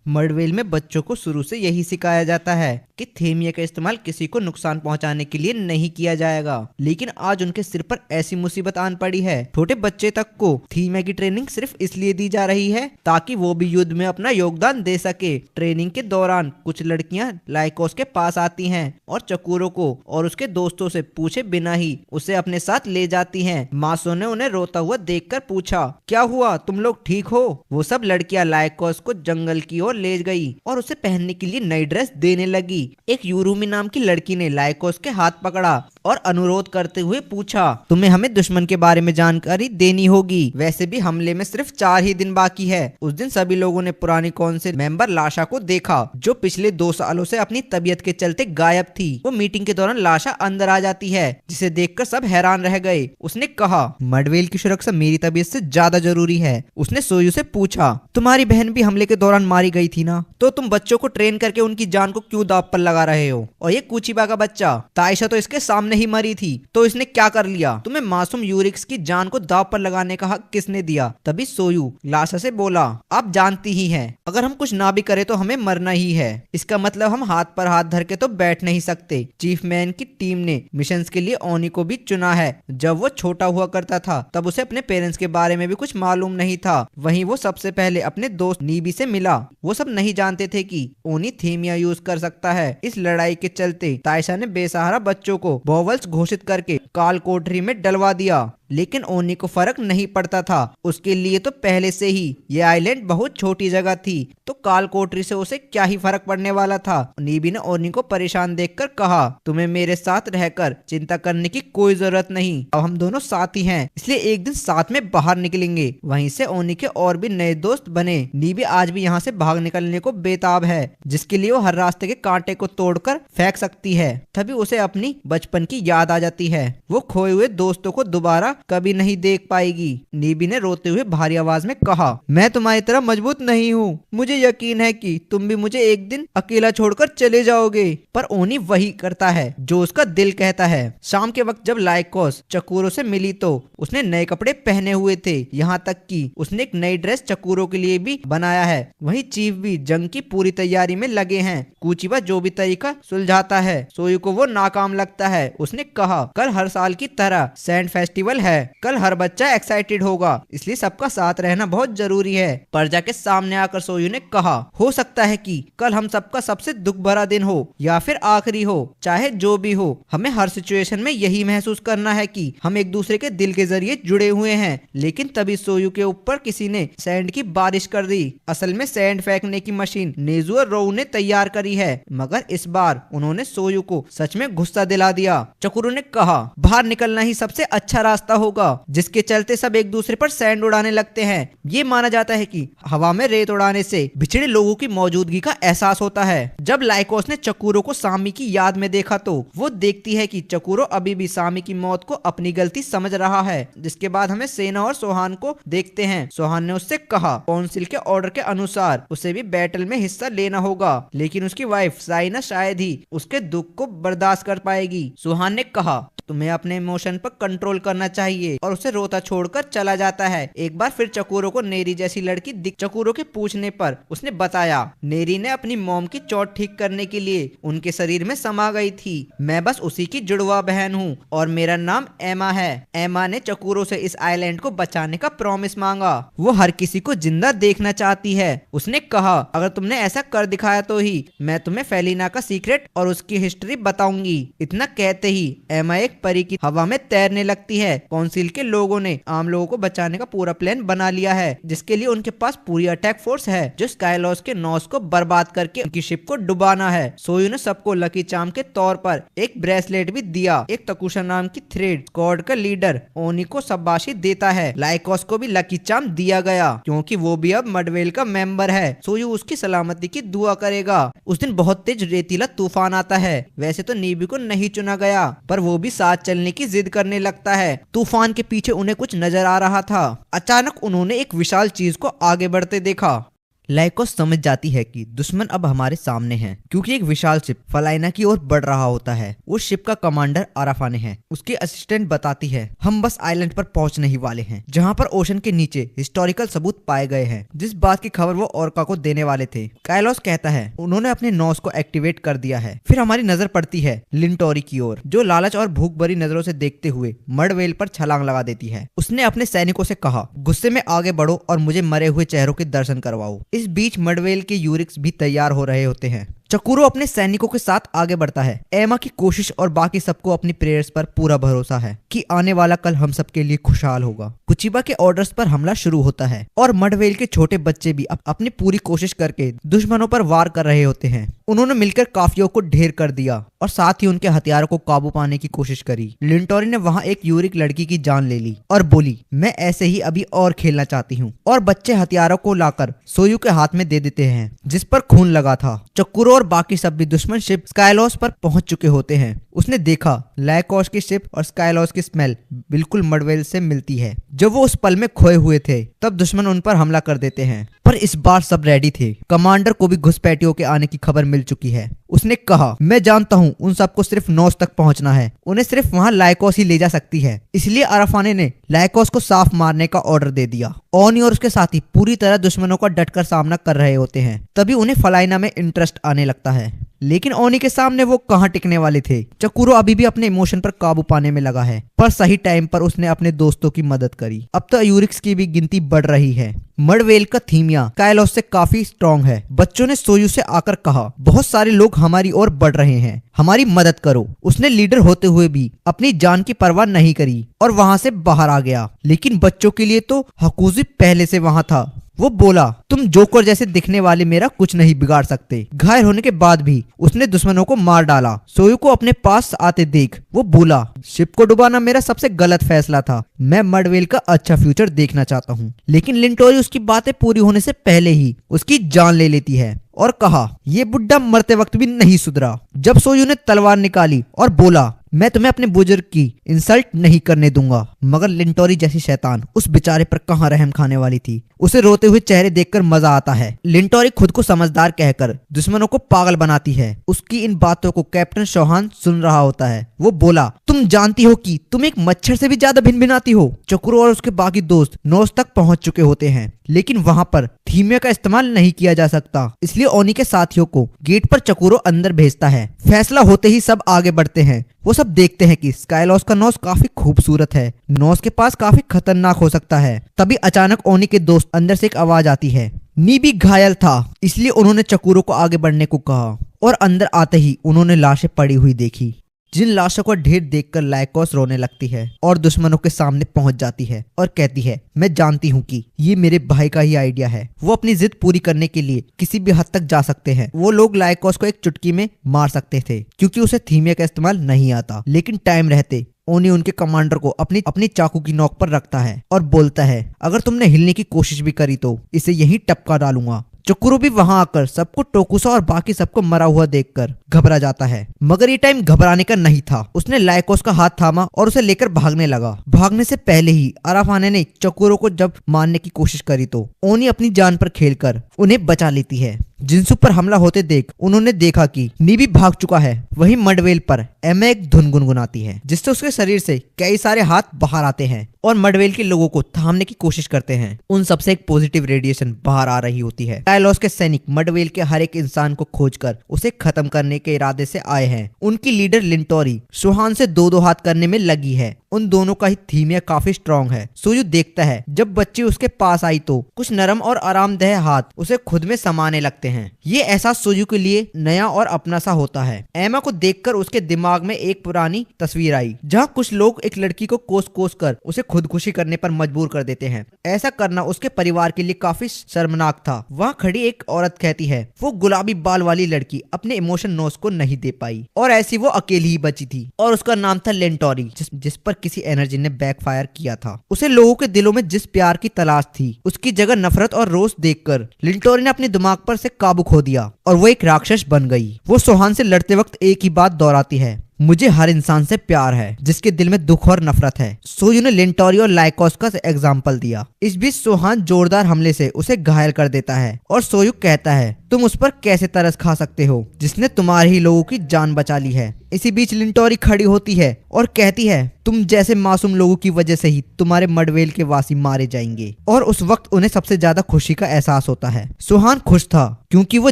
मडवेल में बच्चों को शुरू से यही सिखाया जाता है कि थेमिया का इस्तेमाल किसी को नुकसान पहुंचाने के लिए नहीं किया जाएगा, लेकिन आज उनके सिर पर ऐसी मुसीबत आन पड़ी है। छोटे बच्चे तक को थेमिया की ट्रेनिंग सिर्फ इसलिए दी जा रही है ताकि वो भी युद्ध में अपना योगदान दे सके। ट्रेनिंग के दौरान कुछ लड़कियां लाइकोस के पास आती हैं और चकुरो को और उसके दोस्तों से पूछे बिना ही उसे अपने साथ ले जाती हैं। मासो ने उन्हें रोता हुआ देखकर पूछा क्या हुआ, तुम लोग ठीक हो? वो सब लड़कियां लाइकोस को जंगल की ओर ले गई और उसे पहनने के लिए नई ड्रेस देने लगी। एक यूरुमी नाम की लड़की ने लाइकोस के हाथ पकड़ा और अनुरोध करते हुए पूछा तुम्हें हमें दुश्मन के बारे में जानकारी देनी होगी, वैसे भी हमले में सिर्फ 4 ही दिन बाकी है। उस दिन सभी लोगों ने पुरानी काउंसिल मेंबर लाशा को देखा, जो पिछले 2 सालों से अपनी तबीयत के चलते गायब थी। वो मीटिंग के दौरान लाशा अंदर आ जाती है, जिसे देखकर सब हैरान रह गए। उसने कहा मडवेल की सुरक्षा मेरी तबीयत से ज्यादा जरूरी है। उसने सोयू से पूछा तुम्हारी बहन भी हमले के दौरान मारी गई थी ना, तो तुम बच्चों को ट्रेन करके उनकी जान को क्यों दांव पर लगा रहे हो? और ये कुचिबा का बच्चा ताइशा तो इसके सामने ही मरी थी, तो इसने क्या कर लिया? तुम्हें मासूम यूरिक्स की जान को दांव पर लगाने का हक किसने दिया? तभी सोयू लाशा से बोला आप जानती ही हैं, अगर हम कुछ ना भी करें तो हमें मरना ही है। इसका मतलब हम हाथ पर हाथ धर के तो बैठ नहीं सकते। चीफ मैन की टीम ने मिशन के लिए ओनी को भी चुना है। जब वो छोटा हुआ करता था तब उसे अपने पेरेंट्स के बारे में भी कुछ मालूम नहीं था। वहीं वो सबसे पहले अपने दोस्त नीबी से मिला। वो सब नहीं जानते थे कि ओनी थेमिया यूज कर सकता है। इस लड़ाई के चलते ताइशा ने बेसहारा बच्चों को बॉवल्स घोषित करके काल कोठरी में डलवा दिया, लेकिन ओनी को फर्क नहीं पड़ता था। उसके लिए तो पहले से ही ये आइलैंड बहुत छोटी जगह थी, तो काल कोठरी से उसे क्या ही फर्क पड़ने वाला था। नीबी ने ओनी को परेशान देखकर कहा तुम्हें मेरे साथ रहकर चिंता करने की कोई जरूरत नहीं, अब हम दोनों साथ ही हैं, इसलिए एक दिन साथ में बाहर निकलेंगे। वहीं से ओनी के और भी नए दोस्त बने। नीबी आज भी यहाँ से भाग निकलने को बेताब है, जिसके लिए वो हर रास्ते के कांटे को तोड़कर फेंक सकती है। तभी उसे अपनी बचपन की याद आ जाती है। वो खोए हुए दोस्तों को दोबारा कभी नहीं देख पाएगी। नीबी ने रोते हुए भारी आवाज में कहा मैं तुम्हारी तरह मजबूत नहीं हूँ, मुझे यकीन है कि तुम भी मुझे एक दिन अकेला छोड़कर चले जाओगे। पर ओनी वही करता है जो उसका दिल कहता है। शाम के वक्त जब लाइकोस चकुरो से मिली तो उसने नए कपड़े पहने हुए थे, यहाँ तक कि उसने एक नई ड्रेस चकुरो के लिए भी बनाया है। वहीं चीफ भी जंग की पूरी तैयारी में लगे हैं। कुचिबा जो भी तरीका सुलझाता है, सोयू को वो नाकाम लगता है। उसने कहा कल हर साल की तरह सैंड फेस्टिवल है। कल हर बच्चा एक्साइटेड होगा, इसलिए सबका साथ रहना बहुत जरूरी है। पर्जा के सामने आकर सोयू ने कहा, हो सकता है कि कल हम सबका सबसे दुख भरा दिन हो या फिर आखिरी हो, चाहे जो भी हो, हमें हर सिचुएशन में यही महसूस करना है कि हम एक दूसरे के दिल के जरिए जुड़े हुए हैं। लेकिन तभी सोयू के ऊपर किसी ने सैंड की बारिश कर दी। असल में सैंड फेंकने की मशीन नेजू और रोउ ने तैयार करी है, मगर इस बार उन्होंने सोयू को सच में गुस्सा दिला दिया। चकुरो ने कहा, बाहर निकलना ही सबसे अच्छा रास्ता होगा, जिसके चलते सब एक दूसरे पर सैंड उड़ाने लगते हैं। ये माना जाता है कि हवा में रेत उड़ाने से बिछड़े लोगों की मौजूदगी का एहसास होता है। जब लाइकोस ने चकुरो को सामी की याद में देखा तो वो देखती है कि चकुरो अभी भी सामी की मौत को अपनी गलती समझ रहा है। जिसके बाद हमें सेना और सोहान को देखते हैं। सोहान ने उससे कहा, काउंसिल के ऑर्डर के अनुसार उसे भी बैटल में हिस्सा लेना होगा, लेकिन उसकी वाइफ साइना शायद ही उसके दुख को बर्दाश्त कर पाएगी। सोहान ने कहा, तुम्हें अपने इमोशन पर कंट्रोल करना चाहिए, और उसे रोता छोड़कर चला जाता है। एक बार फिर चकुरो को नेरी जैसी लड़की दिख। चकुरो के पूछने पर उसने बताया, नेरी ने अपनी मॉम की चोट ठीक करने के लिए उनके शरीर में समा गई थी। मैं बस उसी की जुड़वा बहन हूँ और मेरा नाम एमा है। एमा ने चकुरो से इस आइलैंड को बचाने का प्रॉमिस मांगा। वो हर किसी को जिंदा देखना चाहती है। उसने कहा, अगर तुमने ऐसा कर दिखाया तो ही मैं तुम्हें फेलिना का सीक्रेट और उसकी हिस्ट्री बताऊंगी। इतना कहते ही एमा एक परी की हवा में तैरने लगती है। काउंसिल के लोगों ने आम लोगों को बचाने का पूरा प्लान बना लिया है, जिसके लिए उनके पास पूरी अटैक फोर्स है, जो स्काईलॉस के नॉस को बर्बाद करके उनकी शिप को डुबाना है। सोयू ने सबको लकी चार्म के तौर पर एक ब्रेसलेट भी दिया। एक तकुशा नाम की थ्रेड स्क्वाड का लीडर ओनी को शाबाशी देता है। लाइकोस को भी लकी चार्म दिया गया, क्योंकि वो भी अब मडवेल का मेंबर है। सोयू उसकी सलामती की दुआ करेगा। उस दिन बहुत तेज रेतीला तूफान आता है। वैसे तो नीबी को नहीं चुना गया, पर वो भी साथ चलने की जिद करने लगता है। तूफान के पीछे उन्हें कुछ नजर आ रहा था। अचानक उन्होंने एक विशाल चीज को आगे बढ़ते देखा। लाइकोस समझ जाती है कि दुश्मन अब हमारे सामने है, क्योंकि एक विशाल शिप फलाइना की ओर बढ़ रहा होता है। उस शिप का कमांडर आराफाने है। उसकी असिस्टेंट बताती है, हम बस आइलैंड पर पहुंचने ही वाले हैं, जहां पर ओशन के नीचे हिस्टोरिकल सबूत पाए गए हैं, जिस बात की खबर वो ओरका को देने वाले थे। काइलोस कहता है, उन्होंने अपने नॉस को एक्टिवेट कर दिया है। फिर हमारी नजर पड़ती है लिंटोरी की ओर, जो लालच और भूख भरी नजरों से देखते हुए मडवेल पर छलांग लगा देती है। उसने अपने सैनिकों से कहा, गुस्से में आगे बढ़ो और मुझे मरे हुए चेहरों के दर्शन करवाओ। इस बीच मडवेल के यूरिक्स भी तैयार हो रहे होते हैं। चकुरो अपने सैनिकों के साथ आगे बढ़ता है। एमा की कोशिश और बाकी सबको अपनी प्रेयर्स पर पूरा भरोसा है कि आने वाला कल हम सबके लिए खुशहाल होगा। कुचिबा के ऑर्डर्स पर हमला शुरू होता है और मडवेल के छोटे बच्चे भी अपनी पूरी कोशिश करके दुश्मनों पर वार कर रहे होते हैं। उन्होंने मिलकर काफियों को ढेर कर दिया और साथ ही उनके हथियारों को काबू पाने की कोशिश करी। लिंटोरी ने वहाँ एक यूरिक लड़की की जान ले ली और बोली, मैं ऐसे ही अभी और खेलना चाहती हूँ। और बच्चे हथियारों को लाकर सोयू के हाथ में दे देते हैं, जिस पर खून लगा था। चकुरो और बाकी सब भी दुश्मन शिप स्काईलॉस पर पहुंच चुके होते हैं। उसने देखा लाइकोस की शिप और स्काईलॉस की स्मेल बिल्कुल मडवेल से मिलती है। जब वो उस पल में खोए हुए थे, तब दुश्मन उन पर हमला कर देते हैं, पर इस बार सब रेडी थे। कमांडर को भी घुसपैठियों के आने की खबर मिल चुकी है। उसने कहा, मैं जानता हूँ उन सबको सिर्फ नॉस तक पहुंचना है, उन्हें सिर्फ वहाँ लाइकोस ही ले जा सकती है। इसलिए आराफाने ने लाइकोस को साफ मारने का ऑर्डर दे दिया। ओनी और उसके साथी पूरी तरह दुश्मनों का डटकर सामना कर रहे होते हैं। तभी उन्हें फलाइना में इंटरेस्ट आने लगता है, लेकिन ओनी के सामने वो कहाँ टिकने वाले थे। चकुरो अभी भी अपने इमोशन पर काबू पाने में लगा है, पर सही टाइम पर उसने अपने दोस्तों की मदद करी। अब तो यूरिक्स की भी गिनती बढ़ रही है। मडवेल का थीमिया काइलोस से काफी स्ट्रॉन्ग है। बच्चों ने सोयू से आकर कहा, बहुत सारे लोग हमारी ओर बढ़ रहे हैं, हमारी मदद करो। उसने लीडर होते हुए भी अपनी जान की परवाह नहीं करी और वहां से बाहर आ गया। लेकिन बच्चों के लिए तो हकूजी पहले से वहां था। वो बोला, तुम जोकर जैसे दिखने वाले मेरा कुछ नहीं बिगाड़ सकते। घायल होने के बाद भी उसने दुश्मनों को मार डाला। सोयू को अपने पास आते देख वो बोला, शिप को डुबाना मेरा सबसे गलत फैसला था। मैं मडवेल का अच्छा फ्यूचर देखना चाहता हूँ। लेकिन लिंटोरी उसकी बातें पूरी होने से पहले ही उसकी जान ले लेती है और कहा, ये बुड्ढा मरते वक्त भी नहीं सुधरा। जब सोयू ने तलवार निकाली और बोला, मैं तुम्हें अपने बुजुर्ग की इंसल्ट नहीं करने दूंगा, मगर लिंटोरी जैसी शैतान उस बेचारे पर कहां रहम खाने वाली थी। उसे रोते हुए चेहरे देखकर मजा आता है। लिंटोरी खुद को समझदार कहकर दुश्मनों को पागल बनाती है। उसकी इन बातों को कैप्टन चौहान सुन रहा होता है। वो बोला, तुम जानती हो कि तुम एक मच्छर से भी ज्यादा भिनभिनाती हो। चकुरो और उसके बाकी दोस्त नॉस तक पहुंच चुके होते हैं, लेकिन वहाँ पर थीमिया का इस्तेमाल नहीं किया जा सकता, इसलिए ओनी के साथियों को गेट पर चकोरो अंदर भेजता है। फैसला होते ही सब आगे बढ़ते हैं। वो सब देखते हैं कि स्काइलॉस का नोज काफी खूबसूरत है, नोज के पास काफी खतरनाक हो सकता है। तभी अचानक ओनी के दोस्त अंदर से एक आवाज आती है। नीबी घायल था, इसलिए उन्होंने चकोरो को आगे बढ़ने को कहा, और अंदर आते ही उन्होंने लाशें पड़ी हुई देखी। जिन लाशों का ढेर देखकर लाइकोस रोने लगती है और दुश्मनों के सामने पहुंच जाती है और कहती है, मैं जानती हूँ कि ये मेरे भाई का ही आइडिया है। वो अपनी जिद पूरी करने के लिए किसी भी हद तक जा सकते हैं। वो लोग लाइकोस को एक चुटकी में मार सकते थे क्योंकि उसे थीमिया का इस्तेमाल नहीं आता, लेकिन टाइम रहते ओनी उनके कमांडर को अपनी चाकू की नोक पर रखता है और बोलता है, अगर तुमने हिलने की कोशिश भी करी तो इसे यहीं टपका डालूंगा। चोकुरो भी वहां आकर सबको, टोकुसा और बाकी सबको मरा हुआ देखकर घबरा जाता है, मगर ये टाइम घबराने का नहीं था। उसने लाइकोस का हाथ थामा और उसे लेकर भागने लगा। भागने से पहले ही अराफाने ने चोकुरो को जब मारने की कोशिश करी तो ओनी अपनी जान पर खेलकर उन्हें बचा लेती है। जिन्सु पर हमला होते देख उन्होंने देखा कि नीबी भाग चुका है। वहीं मडवेल पर एमा एक धुन गुनगुनाती है, जिससे उसके शरीर से कई सारे हाथ बाहर आते हैं और मडवेल के लोगों को थामने की कोशिश करते हैं। उन सबसे एक पॉजिटिव रेडिएशन बाहर आ रही होती है। स्काइलॉस के सैनिक मडवेल के हर एक इंसान को खोजकर उसे खत्म करने के इरादे से आए हैं। उनकी लीडर लिंटोरी सुहान से दो हाथ करने में लगी है। उन दोनों का ही थीमिया काफी स्ट्रॉन्ग है। सोयू देखता है जब बच्ची उसके पास आई तो कुछ नरम और आरामदेह हाथ उसे खुद में समाने लगते हैं। ये एहसास सोयू के लिए नया और अपना सा होता है। एमा को देखकर उसके दिमाग में एक पुरानी तस्वीर आई, जहाँ कुछ लोग एक लड़की को कोस कोस कर उसे खुदकुशी करने पर मजबूर कर देते हैं। ऐसा करना उसके परिवार के लिए काफी शर्मनाक था। वहाँ खड़ी एक औरत कहती है वो गुलाबी बाल वाली लड़की अपने इमोशन नोस को नहीं दे पाई और ऐसी वो अकेली ही बची थी, और उसका नाम था लेंटोरी, जिस पर किसी एनर्जी ने बैकफायर किया था। उसे लोगों के दिलों में जिस प्यार की तलाश थी उसकी जगह नफरत और रोष देखकर लिंटोरी ने अपने दिमाग पर से काबू खो दिया और वो एक राक्षस बन गई। वो सोहान से लड़ते वक्त एक ही बात दोहराती है, मुझे हर इंसान से प्यार है जिसके दिल में दुख और नफरत है। सोयू ने लिंटोरी और लाइकोस का एग्जाम्पल दिया। इस बीच सोहान जोरदार हमले से उसे घायल कर देता है और सोयू कहता है, तुम उस पर कैसे तरस खा सकते हो जिसने तुम्हारे ही लोगों की जान बचा ली है। इसी बीच लिंटोरी खड़ी होती है और कहती है, तुम जैसे मासूम लोगों की वजह से ही तुम्हारे मडवेल के वासी मारे जाएंगे। और उस वक्त उन्हें सबसे ज्यादा खुशी का एहसास होता है। सोहान खुश था क्योंकि वो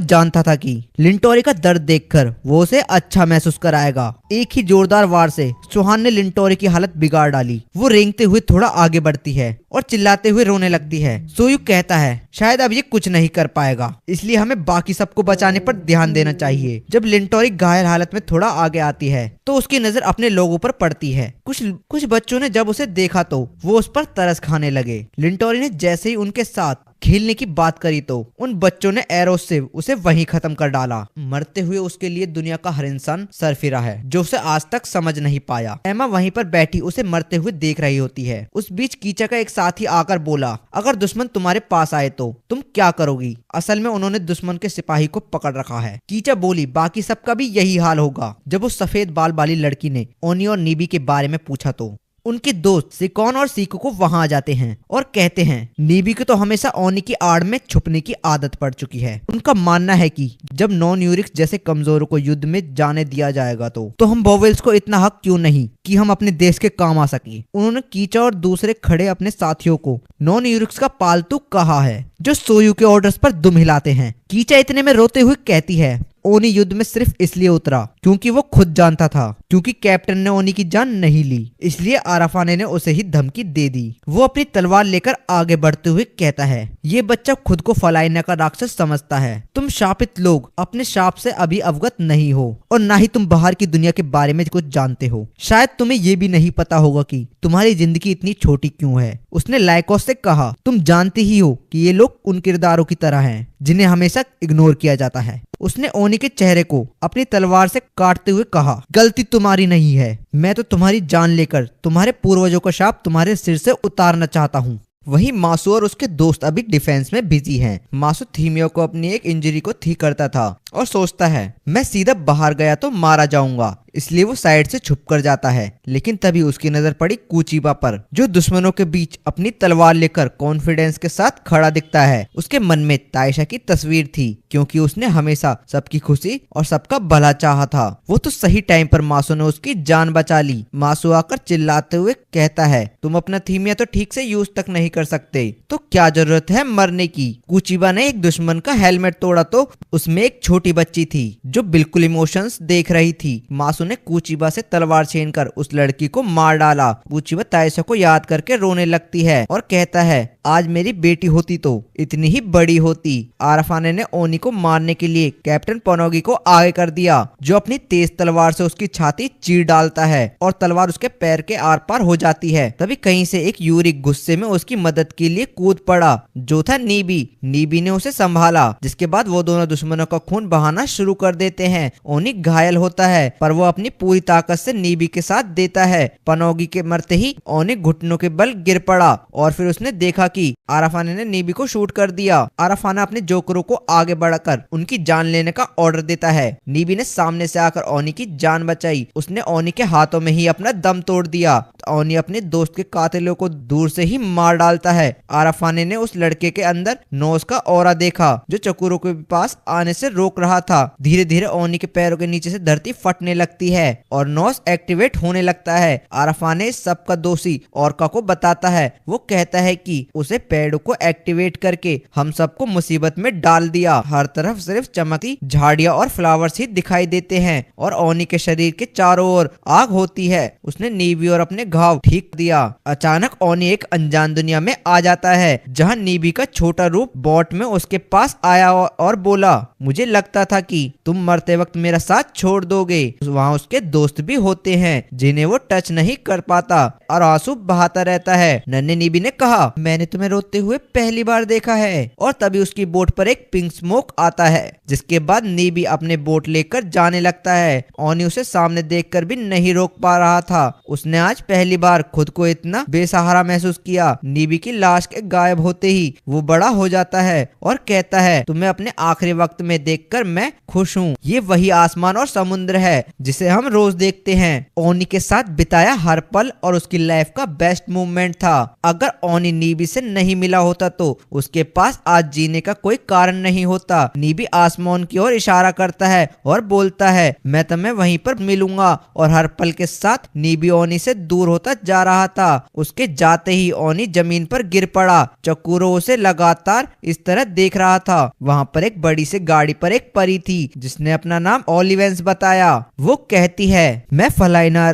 जानता था कि लिंटोरी का दर्द देखकर वो उसे अच्छा महसूस कराएगा। एक ही जोरदार वार से सोहान ने लिंटोरी की हालत बिगाड़ डाली। वो रेंगते हुए थोड़ा आगे बढ़ती है और चिल्लाते हुए रोने लगती है। सोयू कहता है, शायद अब ये कुछ नहीं कर पाएगा, इसलिए हमें बाकी सबको बचाने पर ध्यान देना चाहिए। जब लिंटोरी घायल हालत में थोड़ा आगे आती है तो उसकी नजर अपने लोगों पर पड़ती है। कुछ बच्चों ने जब उसे देखा तो वो उस पर तरस खाने लगे। लिंटोरी ने जैसे ही उनके साथ खेलने की बात करी तो उन बच्चों ने एरो से उसे वहीं खत्म कर डाला। मरते हुए उसके लिए दुनिया का हर इंसान सरफिरा है जो उसे आज तक समझ नहीं पाया। एमा वहीं पर बैठी उसे मरते हुए देख रही होती है। उस बीच कीचा का एक साथी आकर बोला, अगर दुश्मन तुम्हारे पास आए तो तुम क्या करोगी? असल में उन्होंने दुश्मन के सिपाही को पकड़ रखा है। कीचा बोली, बाकी सबका भी यही हाल होगा। जब उस सफेद बाल वाली लड़की ने ओनी और नीबी के बारे में पूछा तो उनके दोस्त सिकॉन और सीको को वहां आ जाते हैं और कहते हैं, नीबी को तो हमेशा ओनी की आड़ में छुपने की आदत पड़ चुकी है। उनका मानना है कि जब नॉन यूरिक्स जैसे कमजोरों को युद्ध में जाने दिया जाएगा तो हम बोवेल्स को इतना हक क्यों नहीं कि हम अपने देश के काम आ सके। उन्होंने कीचा और दूसरे खड़े अपने साथियों को नॉन यूरिक्स का पालतू कहा है जो सोयू के ऑर्डर्स पर दुम हिलाते हैं। कीचा इतने में रोते हुए कहती है, ओनी युद्ध में सिर्फ इसलिए उतरा क्योंकि वो खुद जानता था क्योंकि कैप्टन ने ओनी की जान नहीं ली, इसलिए आराफाने ने उसे ही धमकी दे दी। वो अपनी तलवार लेकर आगे बढ़ते हुए कहता है, ये बच्चा खुद को फलाइना का राक्षस समझता है। तुम शापित लोग अपने शाप से अभी अवगत नहीं हो और ना ही तुम बाहर की दुनिया के बारे में कुछ जानते हो। शायद तुम्हें ये भी नहीं पता होगा कि तुम्हारी जिंदगी इतनी छोटी क्यों है। उसने लाइकोस से कहा, तुम जानते ही हो कि ये लोग उन किरदारों की तरह हैं जिन्हें हमेशा इग्नोर किया जाता है। उसने ओनी के चेहरे को अपनी तलवार से काटते हुए कहा, गलती तुम्हारी नहीं है, मैं तो तुम्हारी जान लेकर तुम्हारे पूर्वजों का शाप तुम्हारे सिर से उतारना चाहता हूँ। वहीं मासू और उसके दोस्त अभी डिफेंस में बिजी हैं। मासू थीमिया को अपनी एक इंजरी को ठीक करता था और सोचता है मैं सीधा बाहर गया तो मारा जाऊंगा, इसलिए वो साइड से छुप कर जाता है। लेकिन तभी उसकी नजर पड़ी कुचीबा पर, जो दुश्मनों के बीच अपनी तलवार लेकर कॉन्फिडेंस के साथ खड़ा दिखता है। उसके मन में तायशा की तस्वीर थी, क्योंकि उसने हमेशा सबकी खुशी और सबका भला चाहा था। वो तो सही टाइम पर मासू ने उसकी जान बचा ली। मासू आकर चिल्लाते हुए कहता है तुम अपना थीमिया तो ठीक से यूज तक नहीं कर सकते, तो क्या जरूरत है मरने की। कुचीबा ने एक दुश्मन का हेलमेट तोड़ा तो उसमें एक छोटी बच्ची थी जो बिल्कुल इमोशंस देख रही थी। मासू ने कुचीबा से तलवार छीनकर उस लड़की को मार डाला। कुचीबा तायशा को याद करके रोने लगती है और कहता है आज मेरी बेटी होती तो इतनी ही बड़ी होती। आराफाने ने ओनी को मारने के लिए कैप्टन पनोगी को आगे कर दिया, जो अपनी तेज तलवार से उसकी छाती चीर डालता है और तलवार उसके पैर के आर पार हो जाती है। तभी कहीं से एक यूरिक गुस्से में उसकी मदद के लिए कूद पड़ा, जो था नीबी। नीबी ने उसे संभाला, जिसके बाद वो दोनों दुश्मनों का खून बहाना शुरू कर देते हैं। ओनी घायल होता है, पर वो अपनी पूरी ताकत से नीबी के साथ देता है। पनोगी के मरते ही ओनी घुटनों के बल गिर पड़ा और फिर उसने देखा कि आराफाने ने नीबी को शूट कर दिया। आराफाना अपने जोकरों को आगे बढ़कर उनकी जान लेने का ऑर्डर देता है। नीबी ने सामने से आकर ओनी की जान बचाई। उसने ओनी के हाथों में ही अपना दम तोड़ दिया। ओनी अपने दोस्त के कातिलों को दूर से ही मार डालता है। आराफाने ने उस लड़के के अंदर नोस का ऑरा देखा, जो चकुरों के पास आने से रोक रहा था। धीरे धीरे ओनी के पैरों के नीचे से धरती फटने लगती है और नोस एक्टिवेट होने लगता है। आराफाने इस सब का दोषी ओरका को बताता है। वो कहता है कि उसे पेड़ों को एक्टिवेट करके हम सबको मुसीबत में डाल दिया। हर तरफ सिर्फ चमकती झाड़ियां और फ्लावर्स ही दिखाई देते हैं और ओनी के शरीर के चारों ओर आग होती है। उसने नीबी और अपने घाव ठीक दिया। अचानक ओनी एक अनजान दुनिया में आ जाता है, जहां नीबी का छोटा रूप बोट में उसके पास आया और बोला मुझे लगता था कि तुम मरते वक्त मेरा साथ छोड़ दोगे। वहाँ उसके दोस्त भी होते हैं जिन्हें वो टच नहीं कर पाता और आंसू बहाता रहता है। नन्हे नीबी ने कहा मैंने तुम्हें रोते हुए पहली बार देखा है। और तभी उसकी बोट पर एक पिंक स्मोक आता है, जिसके बाद नीबी अपने बोट लेकर जाने लगता है। ओनी उसे सामने देखकर भी नहीं रोक पा रहा था। उसने आज पहली बार खुद को इतना बेसहारा महसूस किया। नीबी की लाश के गायब होते ही वो बड़ा हो जाता है और कहता है तुम्हें अपने आखिरी वक्त में देखकर मैं खुश हूँ। ये वही आसमान और समुद्र है जिसे हम रोज देखते हैं। ओनी के साथ बिताया हर पल और उसकी लाइफ का बेस्ट मोमेंट था। अगर ओनी नीबी से नहीं मिला होता तो उसके पास आज जीने का कोई कारण नहीं होता। नीबी आसमान की ओर इशारा करता है और बोलता है मैं तुम्हें वहीं पर मिलूंगा। और हर पल के साथ नीबी ओनी से दूर होता जा रहा था। उसके जाते ही ओनी जमीन पर गिर पड़ा। चकोरो उसे लगातार इस तरह देख रहा था। वहाँ पर एक बड़ी सी गाड़ी पर एक परी थी जिसने अपना नाम ओलिवेंस बताया। वो कहती है मैं फलाइना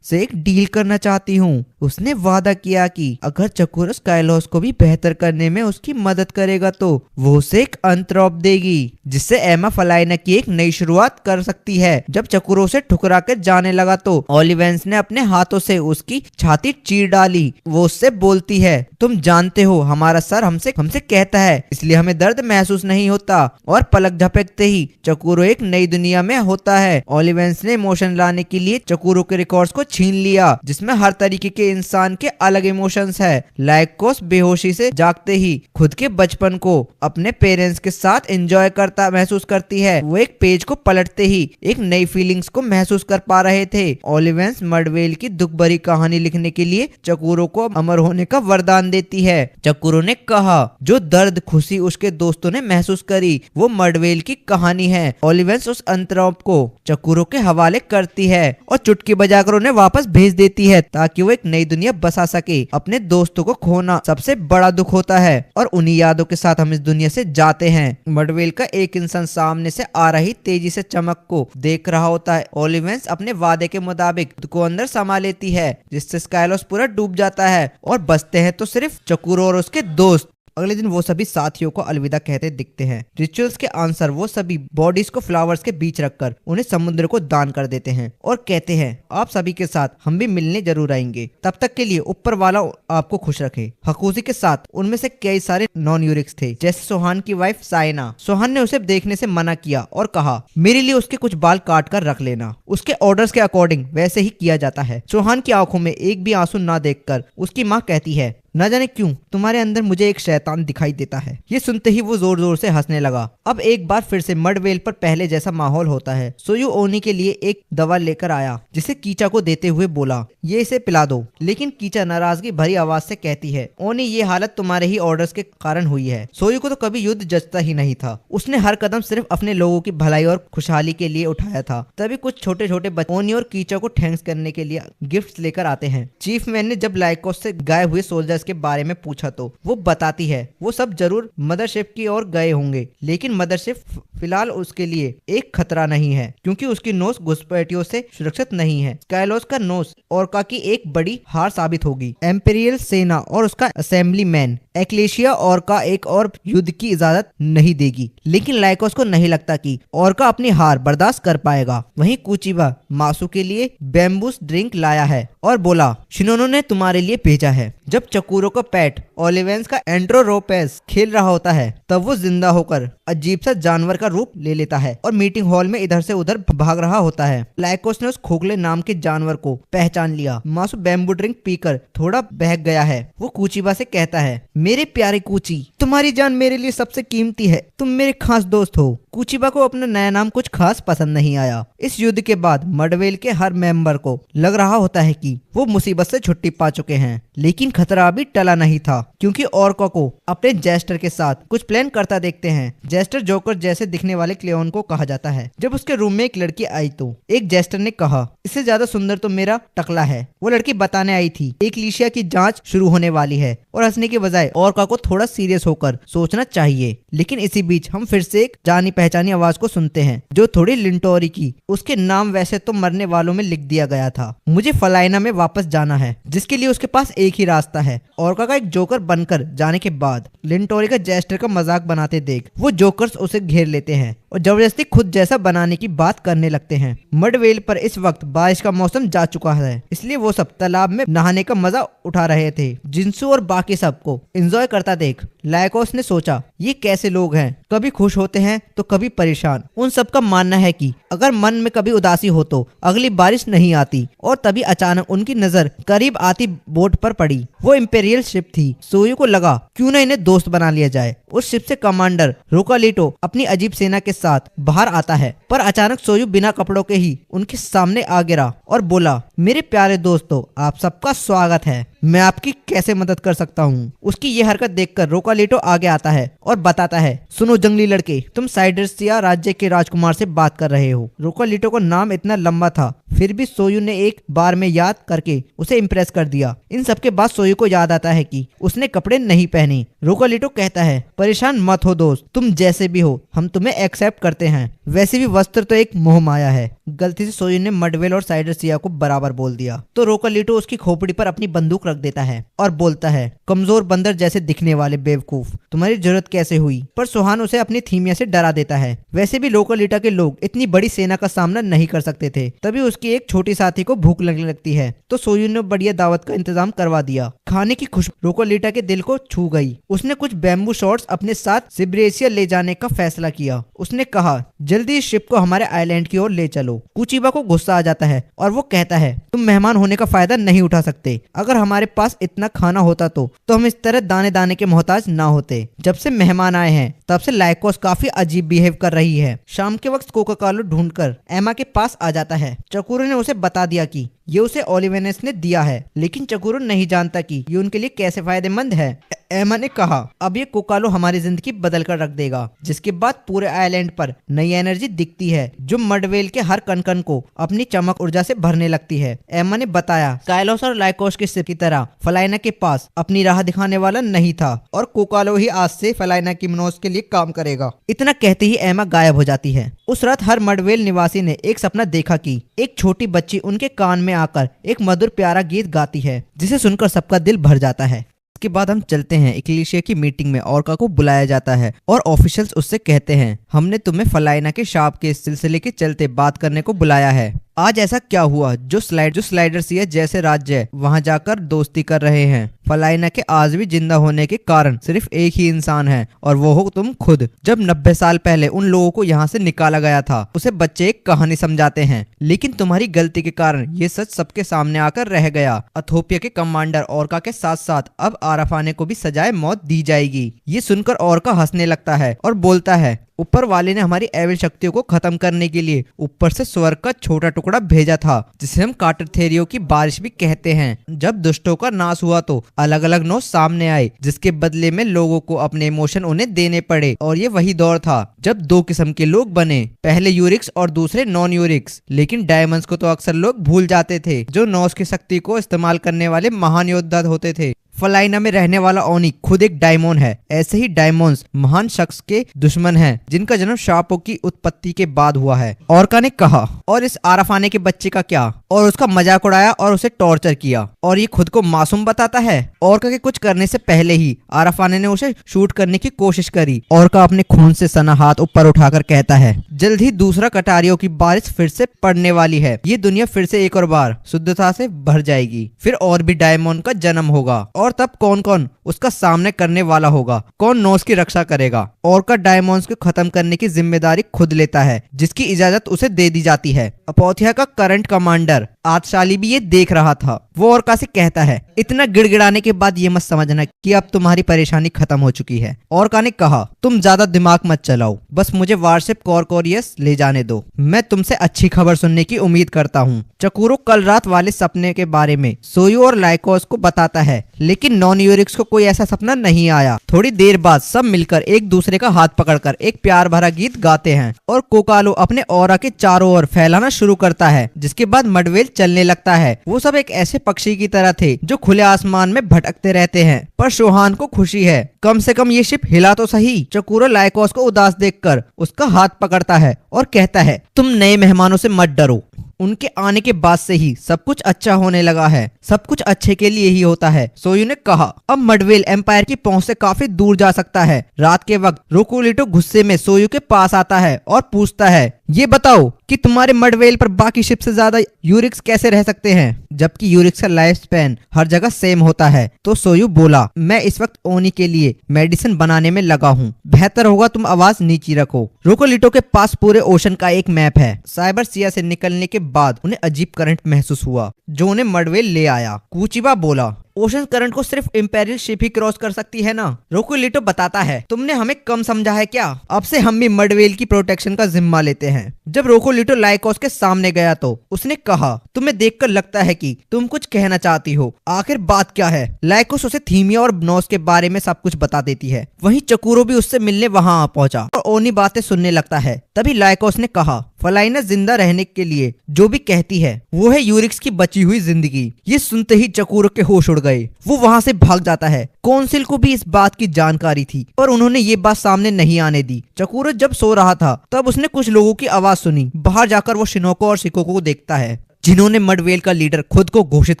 से एक डील करना चाहती हूँ। उसने वादा किया कि अगर चकोरो स्काइलॉस को भी बेहतर करने में उसकी मदद करेगा तो वो उसे एक अंतरौप देगी, जिससे एमा फलाइना की एक नई शुरुआत कर सकती है। जब चकोरो से ठुकरा कर जाने लगा तो ओलिवेंस ने अपने हाथों से उसकी छाती चीर डाली। वो उससे बोलती है तुम जानते हो हमारा सर हमसे कहता है, इसलिए हमें दर्द महसूस नहीं होता। और पलक झपकते ही चकोरो एक नई दुनिया में होता है। ओलिवेंस ने इमोशन लाने के लिए चकोरो के रिकॉर्ड्स को छीन लिया, जिसमें हर तरीके के इंसान के अलग इमोशंस है। लाइक कोस बेहोशी से जागते ही खुद के बचपन को अपने पेरेंट्स के साथ एंजॉय करता महसूस करती है। वो एक पेज को पलटते ही एक नई फीलिंग्स को महसूस कर पा रहे थे। ओलिवेंस मडवेल की दुख भरी कहानी लिखने के लिए चकोरो को अमर होने का वरदान देती है। चकोरो ने कहा जो दर्द खुशी उसके दोस्तों ने महसूस करी वो मडवेल की कहानी है। ओलिवेंस उस अंतरौप को चकोरो के हवाले करती है और चुटकी बजाकर उन्हें वापस भेज देती है, ताकि वो एक नई दुनिया बसा सके। अपने दोस्तों को खोना सबसे बड़ा दुख होता है और उन्हीं यादों के साथ हम इस दुनिया से जाते हैं। मडवेल का एक इंसान सामने से आ रही तेजी से चमक को देख रहा होता है। ओलिवेंस अपने वादे के मुताबिक खुद को अंदर समा लेती है, जिससे स्काइलॉस पूरा डूब जाता है और बचते हैं तो सिर्फ चकोरो और उसके दोस्त। अगले दिन वो सभी साथियों को अलविदा कहते दिखते हैं। रिचुअल्स के आंसर वो सभी बॉडीज को फ्लावर्स के बीच रखकर उन्हें समुद्र को दान कर देते हैं और कहते हैं आप सभी के साथ हम भी मिलने जरूर आएंगे। तब तक के लिए ऊपर वाला आपको खुश रखे। हकूजी के साथ उनमें से कई सारे नॉन यूरिक्स थे, जैसे सोहान की वाइफ साइना। सोहान ने उसे देखने से मना किया और कहा मेरे लिए उसके कुछ बाल काट कर रख लेना। उसके ऑर्डर्स के अकॉर्डिंग वैसे ही किया जाता है। सोहान की आंखों में एक भी आंसू ना देखकर उसकी माँ कहती है न जाने क्यों तुम्हारे अंदर मुझे एक शैतान दिखाई देता है। ये सुनते ही वो जोर जोर से हंसने लगा। अब एक बार फिर से मडवेल पर पहले जैसा माहौल होता है। सोयू ओनी के लिए एक दवा लेकर आया, जिसे कीचा को देते हुए बोला, ये इसे पिला दो। लेकिन कीचा नाराजगी भरी आवाज से कहती है, ओनी ये हालत तुम्हारे ही ऑर्डर्स के कारण हुई है। सोयू को तो कभी युद्ध जचता ही नहीं था। उसने हर कदम सिर्फ अपने लोगों की भलाई और खुशहाली के लिए उठाया था। तभी कुछ छोटे छोटे बच्चे ओनी और कीचा को थैंक्स करने के लिए गिफ्ट्स लेकर आते हैं। चीफ मैन ने जब लाइकोस से गायब हुए सोल्जर्स के बारे में पूछा तो वो बताती है वो सब जरूर मदरशिप की ओर गए होंगे, लेकिन मदरशिप फिलहाल उसके लिए एक खतरा नहीं है, क्योंकि उसकी नोस घुसपैठियों से सुरक्षित नहीं है। स्काइलोस का नोस ओरका की एक बड़ी हार साबित होगी। एम्पेरियल सेना और उसका असेंबली मैन एक्लेशिया ओरका एक और युद्ध की इजाजत नहीं देगी, लेकिन लाइकोस को नहीं लगता कि ओरका अपनी हार बर्दाश्त कर पाएगा। वहीं कुचिबा मासू के लिए बैम्बूस ड्रिंक लाया है और बोला, शिनोनो ने तुम्हारे लिए भेजा है। जब चकूरो का पेट ओलिवेंस का एंड्रोरोपेस खेल रहा होता है, तब वो जिंदा होकर अजीब सा जानवर का रूप ले लेता है और मीटिंग हॉल में इधर से उधर भाग रहा होता है। लाइकोस ने उस खोखले नाम के जानवर को पहचान लिया। मासू बैम्बू ड्रिंक पीकर थोड़ा बहक गया है। वो कुचिबा से कहता है, मेरे प्यारे कुची, तुम्हारी जान मेरे लिए सबसे कीमती है। तुम मेरे खास दोस्त हो। कुचिबा को अपना नया नाम कुछ खास पसंद नहीं आया। इस युद्ध के बाद मडवेल के हर मेंबर को लग रहा होता है कि वो मुसीबत से छुट्टी पा चुके हैं, लेकिन खतरा अभी टला नहीं था, क्योंकि ओरका को अपने जेस्टर के साथ कुछ प्लान करता देखते हैं। जेस्टर जोकर जैसे दिखने वाले क्लेओन को कहा जाता है। जब उसके रूम में एक लड़की आई तो एक जेस्टर ने कहा, इससे ज्यादा सुंदर तो मेरा टकला है। वो लड़की बताने आई थी एक्लीशिया की जांच शुरू होने वाली है और हंसने के बजाय ओरका को थोड़ा सीरियस होकर सोचना चाहिए। लेकिन इसी बीच हम फिर से एक जानी पहचानी आवाज को सुनते हैं, जो थोड़ी लिंटोरी की। उसके नाम वैसे तो मरने वालों में लिख दिया गया था। मुझे फलाइना में वापस जाना है, जिसके लिए उसके पास एक ही रास्ता है। ओरका का एक जोकर बनकर जाने के बाद लिंटोरी का जेस्टर का मजाक बनाते देख वो जोकर्स उसे घेर लेते हैं और जबरदस्ती खुद जैसा बनाने की बात करने लगते हैं। मडवेल पर इस वक्त बारिश का मौसम जा चुका है, इसलिए वो सब तालाब में नहाने का मजा उठा रहे थे। जिंसू और बाकी सबको एंजॉय करता देख लाइकोस ने सोचा, ये कैसे लोग हैं, कभी खुश होते हैं तो कभी परेशान। उन सबका मानना है कि अगर मन में कभी उदासी हो तो अगली बारिश नहीं आती। और तभी अचानक उनकी नजर करीब आती बोट पर पड़ी। वो इंपेरियल शिप थी। सोयू को लगा क्यों न इन्हें दोस्त बना लिया जाए। उस शिप से कमांडर रोकालिटो अपनी अजीब सेना के साथ बाहर आता है, पर अचानक सोयू बिना कपड़ों के ही उनके सामने आ गिरा और बोला, मेरे प्यारे दोस्तों, आप सबका स्वागत है। मैं आपकी कैसे मदद कर सकता हूँ। उसकी ये हरकत देखकर रोकालिटो आगे आता है और बताता है, सुनो जंगली लड़के, तुम साइडर्सिया राज्य के राजकुमार से बात कर रहे हो। रोकालिटो का नाम इतना लंबा था, फिर भी सोयू ने एक बार में याद करके उसे इम्प्रेस कर दिया। इन सबके बाद सोयू को याद आता है कि उसने कपड़े नहीं पहने। रोकालिटो कहता है, परेशान मत हो दोस्त, तुम जैसे भी हो हम तुम्हें एक्सेप्ट करते हैं। वैसे भी वस्त्र तो एक मोह माया है। गलती से सोयू ने मडवेल और साइडर्सिया को बराबर बोल दिया तो रोकालिटो उसकी खोपड़ी पर अपनी बंदूक रख देता है और बोलता है, कमजोर बंदर जैसे दिखने वाले बेवकूफ, तुम्हारी जरूरत कैसे हुई। पर सुहान उसे अपनी थीमिया से डरा देता है। वैसे भी रोकालिटा के लोग इतनी बड़ी सेना का सामना नहीं कर सकते थे। तभी उसकी एक छोटी साथी को भूख लगने लगती है तो सोयू ने बढ़िया दावत का इंतजाम करवा दिया। खाने की खुशबू रोकालिटा के दिल को छू गई। उसने कुछ बैम्बू शॉट्स अपने साथ सिब्रेसिया ले जाने का फैसला किया। उसने कहा, जल्दी इस शिप को हमारे आइलैंड की ओर ले चलो। कुचिबा को गुस्सा आ जाता है और वो कहता है, तुम मेहमान होने का फायदा नहीं उठा सकते। अगर हमारे पास इतना खाना होता तो हम इस तरह दाने दाने के मोहताज ना होते। जब से मेहमान आए हैं तब से लाइकोस काफी अजीब बिहेव कर रही है। शाम के वक्त कोका कोला ढूंढकर एमा के पास आ जाता है। चकुरो ने उसे बता दिया कि ये उसे ओलिवेनेस ने दिया है, लेकिन चकुरो नहीं जानता कि ये उनके लिए कैसे फायदेमंद है। एमा ने कहा, अब ये कोकालो हमारी जिंदगी बदल कर रख देगा। जिसके बाद पूरे आइलैंड पर नई एनर्जी दिखती है, जो मडवेल के हर कण कण को अपनी चमक ऊर्जा से भरने लगती है। एमा ने बताया, काइलोस और लाइकोस के शिप की तरह फलाइना के पास अपनी राह दिखाने वाला नहीं था और कोकालो ही आज से फलाइना की मनोज के लिए काम करेगा। इतना कहते ही एमा गायब हो जाती है। उस रात हर मडवेल निवासी ने एक सपना देखा कि एक छोटी बच्ची उनके कान में आकर एक मधुर प्यारा गीत गाती है, जिसे सुनकर सबका दिल भर जाता है। इसके बाद हम चलते हैं एक्लीशिया की मीटिंग में। ओरका को बुलाया जाता है और ऑफिशियल्स उससे कहते हैं, हमने तुम्हें फलाइना के शाप के सिलसिले के चलते बात करने को बुलाया है। आज ऐसा क्या हुआ जो स्लाइडर सी है जैसे राज्य वहाँ जाकर दोस्ती कर रहे हैं। फलाइना के आज भी जिंदा होने के कारण सिर्फ एक ही इंसान है और वो हो तुम खुद। जब 90 साल पहले उन लोगों को यहाँ से निकाला गया था उसे बच्चे एक कहानी समझाते हैं, लेकिन तुम्हारी गलती के कारण ये सच सबके सामने आकर रह गया। अथोपिया के कमांडर ओरका के साथ साथ अब आराफाने को भी सजाए मौत दी जाएगी। ये सुनकर ओरका हंसने लगता है और बोलता है, ऊपर वाले ने हमारी एविल शक्तियों को खत्म करने के लिए ऊपर से स्वर्ग का छोटा टुकड़ा भेजा था, जिसे हम काटरथेरियों की बारिश भी कहते हैं। जब दुष्टों का नाश हुआ तो अलग अलग नौ सामने आए, जिसके बदले में लोगों को अपने इमोशन उन्हें देने पड़े। और ये वही दौर था जब दो किस्म के लोग बने, पहले यूरिक्स और दूसरे नॉन यूरिक्स। लेकिन डायमंड्स को तो अक्सर लोग भूल जाते थे, जो नॉस की शक्ति को इस्तेमाल करने वाले महान योद्धा होते थे। फलाइना में रहने वाला ओनी खुद एक डायमोन है। ऐसे ही डायमोन्स महान शख्स के दुश्मन हैं, जिनका जन्म शापों की उत्पत्ति के बाद हुआ है। ओरका ने कहा, और इस आराफाने के बच्चे का क्या? और उसका मजाक उड़ाया और उसे टॉर्चर किया, और ये खुद को मासूम बताता है। ओरका के कुछ करने से पहले ही आराफाने ने उसे शूट करने की कोशिश करी। ओरका अपने खून से सना हाथ ऊपर उठाकर कहता है, जल्द ही दूसरा कटारियों की बारिश फिर से पड़ने वाली है। ये दुनिया फिर से एक और बार शुद्धता से भर जाएगी। फिर और भी डायमंड का जन्म होगा, और तब कौन कौन उसका सामने करने वाला होगा, कौन नोस की रक्षा करेगा। ओरका डायमंड्स को खत्म करने की जिम्मेदारी खुद लेता है, जिसकी इजाजत उसे दे दी जाती है। अपोथिया का करंट कमांडर आतशाली भी ये देख रहा था। वो ओरका से कहता है, इतना गिड़गिड़ाने के बाद ये मत समझना कि अब तुम्हारी परेशानी खत्म हो चुकी है। ओरका ने कहा, तुम ज्यादा दिमाग मत चलाओ, बस मुझे वारशिप कॉरकोरियस ले जाने दो। मैं तुमसे अच्छी खबर सुनने की उम्मीद करता हूँ। चकुरो कल रात वाले सपने के बारे में सोयू और लाइकोस को बताता है, लेकिन नॉन यूरिक्स को कोई ऐसा सपना नहीं आया। थोड़ी देर बाद सब मिलकर एक दूसरे का हाथ पकड़कर एक प्यार भरा गीत गाते हैं, और कोकालो अपने ऑरा के चारों ओर फैलाना शुरू करता है। जिसके बाद मडवेल चलने लगता है। वो सब एक ऐसे पक्षी की तरह थे जो खुले आसमान में भटकते रहते हैं, पर शोहान को खुशी है, कम से कम ये शिप हिला तो सही। चकुरो लाइकोस को उदास देखकर उसका हाथ पकड़ता है और कहता है, तुम नए मेहमानों से मत डरो। उनके आने के बाद से ही सब कुछ अच्छा होने लगा है। सब कुछ अच्छे के लिए ही होता है। सोयू ने कहा, अब मडवेल एम्पायर की पहुंच से काफी दूर जा सकता है। रात के वक्त रोकुलिटो गुस्से में सोयू के पास आता है और पूछता है, ये बताओ कि तुम्हारे मडवेल पर बाकी शिप से ज्यादा यूरिक्स कैसे रह सकते हैं, जबकि यूरिक्स का लाइफ स्पैन हर जगह सेम होता है। तो सोयू बोला, मैं इस वक्त ओनी के लिए मेडिसिन बनाने में लगा हूँ। बेहतर होगा तुम आवाज नीची रखो। रोकोलिटो के पास पूरे ओशन का एक मैप है। साइबर सिया से निकलने के बाद उन्हें अजीब करंट महसूस हुआ, जो उन्हें मडवेल ले आया। कुचिबा बोला, ओशन करंट को सिर्फ इंपेरियल शिप ही क्रॉस कर सकती है ना। रोकुलिटो बताता है, तुमने हमें कम समझा है क्या? अब से हम भी मडवेल की प्रोटेक्शन का जिम्मा लेते हैं। जब रोकुलिटो लाइकोस के सामने गया तो उसने कहा, तुम्हें देखकर लगता है कि तुम कुछ कहना चाहती हो। आखिर बात क्या है? लाइकोस उसे थीमिया और नॉस के बारे में सब कुछ बता देती है। वहीं चकुरो भी उससे मिलने वहां आ पहुंचा और ओनी बातें सुनने लगता है। तभी लाइकोस ने कहा, फलाइना जिंदा रहने के लिए जो भी कहती है वो है यूरिक्स की बची हुई जिंदगी। ये सुनते ही चकुरो के होश उड़ गए। वो वहां से भाग जाता है। कौंसिल को भी इस बात की जानकारी थी, पर उन्होंने ये बात सामने नहीं आने दी। चकुरो जब सो रहा था तब उसने कुछ लोगों की आवाज सुनी। बाहर जाकर वो शिनोको और शिकोको को देखता है, जिन्होंने मडवेल का लीडर खुद को घोषित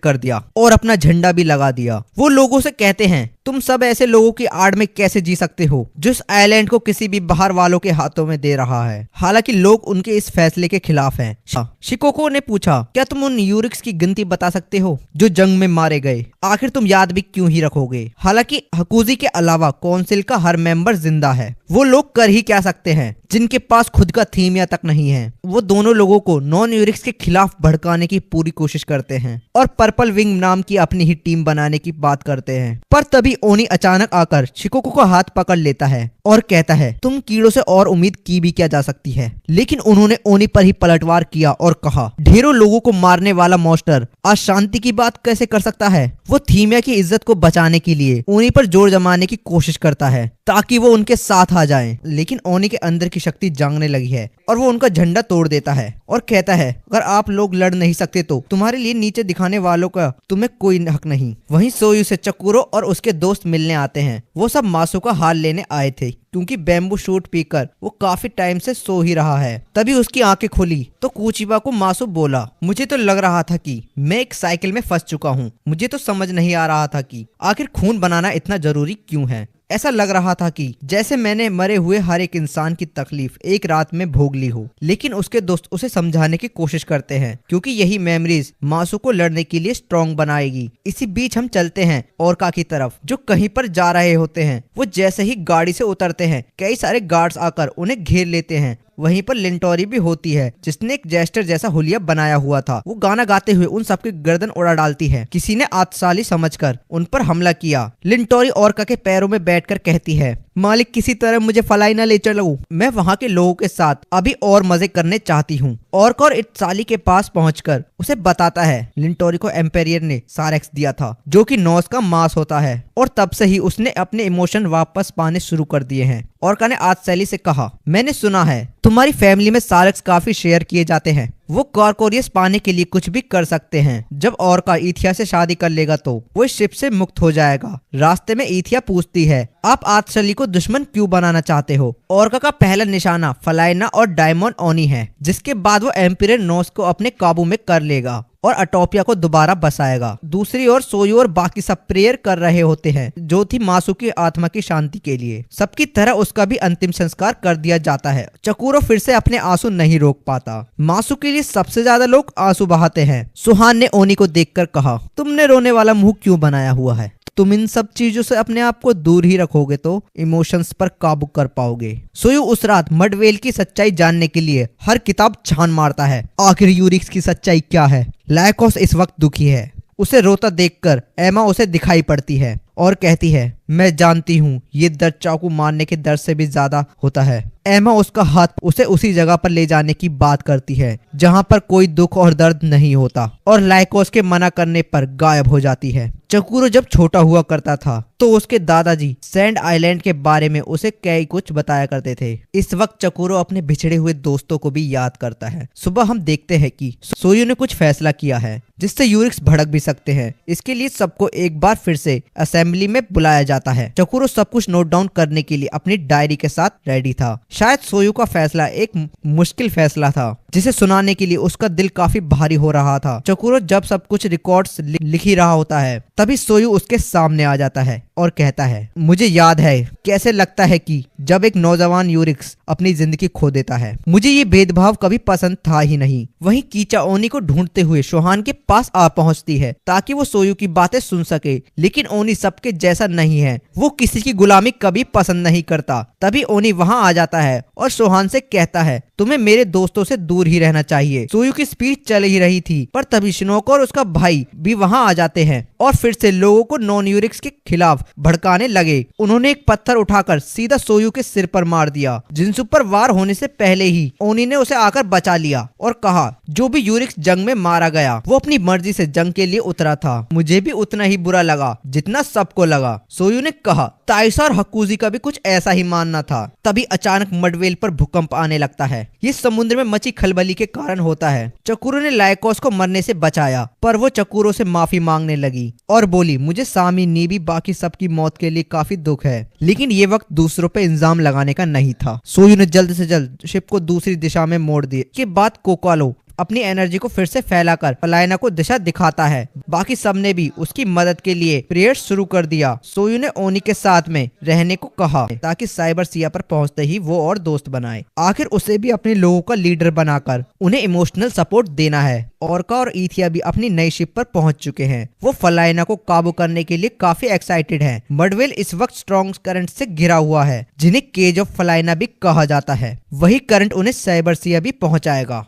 कर दिया और अपना झंडा भी लगा दिया। वो लोगों से कहते हैं, तुम सब ऐसे लोगों की आड़ में कैसे जी सकते हो जो इस आइलैंड को किसी भी बाहर वालों के हाथों में दे रहा है। हालांकि लोग उनके इस फैसले के खिलाफ हैं। शिकोको ने पूछा, क्या तुम उन यूरिक्स की गिनती बता सकते हो जो जंग में मारे गए? आखिर तुम याद भी क्यों ही रखोगे? हालांकि हकुजी के अलावा काउंसिल का हर मेंबर जिंदा है। वो लोग कर ही क्या सकते हैं जिनके पास खुद का थीमिया तक नहीं है। वो दोनों लोगों को नॉन यूरिक्स के खिलाफ भड़काने की पूरी कोशिश करते हैं और पर्पल विंग नाम की अपनी ही टीम बनाने की बात करते हैं। पर तभी ओनी अचानक आकर शिकोको का हाथ पकड़ लेता है और कहता है, तुम कीड़ों से और उम्मीद की भी क्या जा सकती है। लेकिन उन्होंने ओनी पर ही पलटवार किया और कहा, ढेरों लोगों को मारने वाला मॉन्स्टर आज शांति की बात कैसे कर सकता है? वो थीमिया की इज्जत को बचाने के लिए ओनी पर जोर जमाने की कोशिश करता है ताकि वो उनके साथ आ जाएं। लेकिन ओनी के अंदर की शक्ति जागने लगी है और वो उनका झंडा तोड़ देता है और कहता है, अगर आप लोग लड़ नहीं सकते तो तुम्हारे लिए नीचे दिखाने वालों का तुम्हें कोई हक नहीं। वहीं सोयू से चकुरो और उसके दोस्त मिलने आते हैं। वो सब मासू का हाल लेने आए थे क्योंकि बैम्बू शूट पीकर वो काफी टाइम से सो ही रहा है। तभी उसकी आंखें खुली तो कुचिबा को मासू बोला, मुझे तो लग रहा था कि मैं एक साइकिल में फंस चुका हूँ। मुझे तो समझ नहीं आ रहा था कि आखिर खून बनाना इतना जरूरी क्यों है। ऐसा लग रहा था कि जैसे मैंने मरे हुए हर एक इंसान की तकलीफ एक रात में भोग ली हो। लेकिन उसके दोस्त उसे समझाने की कोशिश करते हैं क्योंकि यही मेमोरीज मासू को लड़ने के लिए स्ट्रॉन्ग बनाएगी। इसी बीच हम चलते हैं ओरका की तरफ जो कहीं पर जा रहे होते हैं। वो जैसे ही गाड़ी से उतरते हैं कई सारे गार्ड्स आकर उन्हें घेर लेते हैं। वहीं पर लिंटोरी भी होती है जिसने एक जेस्टर जैसा हुलिया बनाया हुआ था। वो गाना गाते हुए उन सबकी गर्दन उड़ा डालती है। किसी ने आतशाली समझकर उन पर हमला किया। लिंटोरी ओरका के पैरों में बैठकर कहती है, मालिक किसी तरह मुझे फलाइना ले चलो, मैं वहाँ के लोगों के साथ अभी और मजे करने चाहती हूँ। ओरका और इत्साली के पास पहुंचकर उसे बताता है लिंटोरी को एम्पेरियर ने सारेक्स दिया था जो कि नॉस का मांस होता है और तब से ही उसने अपने इमोशन वापस पाने शुरू कर दिए हैं। ओरका ने आतशैली से कहा, मैंने सुना है तुम्हारी फैमिली में सारेक्स काफी शेयर किए जाते हैं। वो कॉर्कोरियस पाने के लिए कुछ भी कर सकते हैं। जब ओरका ईथिया से शादी कर लेगा तो वो इस शिप से मुक्त हो जाएगा। रास्ते में ईथिया पूछती है, आप आतशैली को दुश्मन क्यों बनाना चाहते हो? ओरका का पहला निशाना फलाइना और डायमंड ओनी है, जिसके बाद वो एम्पियर नोस को अपने काबू में कर लेगा और अटोपिया को दोबारा बसाएगा। दूसरी ओर सोयू और बाकी सब प्रेयर कर रहे होते हैं जो थी मासू की आत्मा की शांति के लिए। सबकी तरह उसका भी अंतिम संस्कार कर दिया जाता है। चकूरो फिर से अपने आंसू नहीं रोक पाता। मासू के लिए सबसे ज्यादा लोग आंसू बहाते हैं। सुहान ने ओनी को देखकर कहा, तुमने रोने वाला मुंह क्यों बनाया हुआ है? तुम इन सब चीजों से अपने आप को दूर ही रखोगे तो इमोशंस पर काबू कर पाओगे। सोयू उस रात मडवेल की सच्चाई जानने के लिए हर किताब छान मारता है। आखिर यूरिक्स की सच्चाई क्या है? लाइकोस इस वक्त दुखी है। उसे रोता देखकर एमा उसे दिखाई पड़ती है और कहती है, मैं जानती हूँ ये दर्द चाकू मारने के दर्द से भी ज्यादा होता है। एमा उसका हाथ उसे उसी जगह पर ले जाने की बात करती है जहाँ पर कोई दुख और दर्द नहीं होता और लाइकोस के मना करने पर गायब हो जाती है। चकूरो जब छोटा हुआ करता था तो उसके दादाजी सैंड आइलैंड के बारे में उसे कई कुछ बताया करते थे। इस वक्त चकूरो अपने बिछड़े हुए दोस्तों को भी याद करता है। सुबह हम देखते हैं कि सोयू ने कुछ फैसला किया है जिससे यूरिक्स भड़क भी सकते हैं। इसके लिए सबको एक बार फिर से असेंबली में बुलाया जाता है। चकूरो सब कुछ नोट डाउन करने के लिए अपनी डायरी के साथ रेडी था। शायद सोयू का फैसला एक मुश्किल फैसला था जिसे सुनाने के लिए उसका दिल काफी भारी हो रहा था। चकूरो जब सब कुछ रिकॉर्ड्स लिख ही रहा होता है तभी सोयू उसके सामने आ जाता है और कहता है, मुझे याद है कैसे लगता है कि जब एक नौजवान यूरिक्स अपनी जिंदगी खो देता है। मुझे ये भेदभाव कभी पसंद था ही नहीं। वहीं कीचा ओनी को ढूंढते हुए शोहान के पास आ पहुंचती है ताकि वो सोयू की बातें सुन सके, लेकिन ओनी सबके जैसा नहीं है। वो किसी की गुलामी कभी पसंद नहीं करता। तभी ओनी वहां आ जाता है और शोहान से कहता है, तुम्हें मेरे दोस्तों से दूर ही रहना चाहिए। सोयू की स्पीच चल ही रही थी पर तभी शिनोको और उसका भाई भी वहां आ जाते हैं और फिर से लोगों को नॉन यूरिक्स के खिलाफ भड़काने लगे। उन्होंने एक पत्थर उठाकर सीधा सोयू के सिर पर मार दिया। जिन्सु पर वार होने से पहले ही ओनी ने उसे आकर बचा लिया और कहा, जो भी यूरिक्स जंग में मारा गया वो अपनी मर्जी से जंग के लिए उतरा था। मुझे भी उतना ही बुरा लगा जितना सबको लगा। सोयू ने कहा, ताइसा और हकुजी का भी कुछ ऐसा ही मानना था। तभी अचानक मडवेल पर भूकंप आने लगता है। ये समुद्र में मची खलबली के कारण होता है। चकूरो ने लाइकोस को मरने से बचाया पर वो चकूरो से माफी मांगने लगी और बोली, मुझे सामी नीबी बाकी सबकी मौत के लिए काफी दुख है, लेकिन ये वक्त दूसरों पे इल्जाम लगाने का नहीं था। सोयू ने जल्द से जल्द शिप को दूसरी दिशा में मोड़ दिया। के बाद कोकालो अपनी एनर्जी को फिर से फैलाकर फलाइना को दिशा दिखाता है। बाकी सबने भी उसकी मदद के लिए प्रेयर्स शुरू कर दिया। सोयू ने ओनी के साथ में रहने को कहा ताकि साइबर सिया पर पहुंचते ही वो और दोस्त बनाए। आखिर उसे भी अपने लोगों का लीडर बनाकर उन्हें इमोशनल सपोर्ट देना है। ओरका और ईथिया भी अपनी नई शिप पर पहुंच चुके हैं। वो फलाइना को काबू करने के लिए काफी एक्साइटेड है। मडवेल इस वक्त स्ट्रॉन्ग करंट से घिरा हुआ है जिन्हें केज ऑफ फलाइना भी कहा जाता है। वही करंट उन्हें साइबर सिया भी पहुंचाएगा।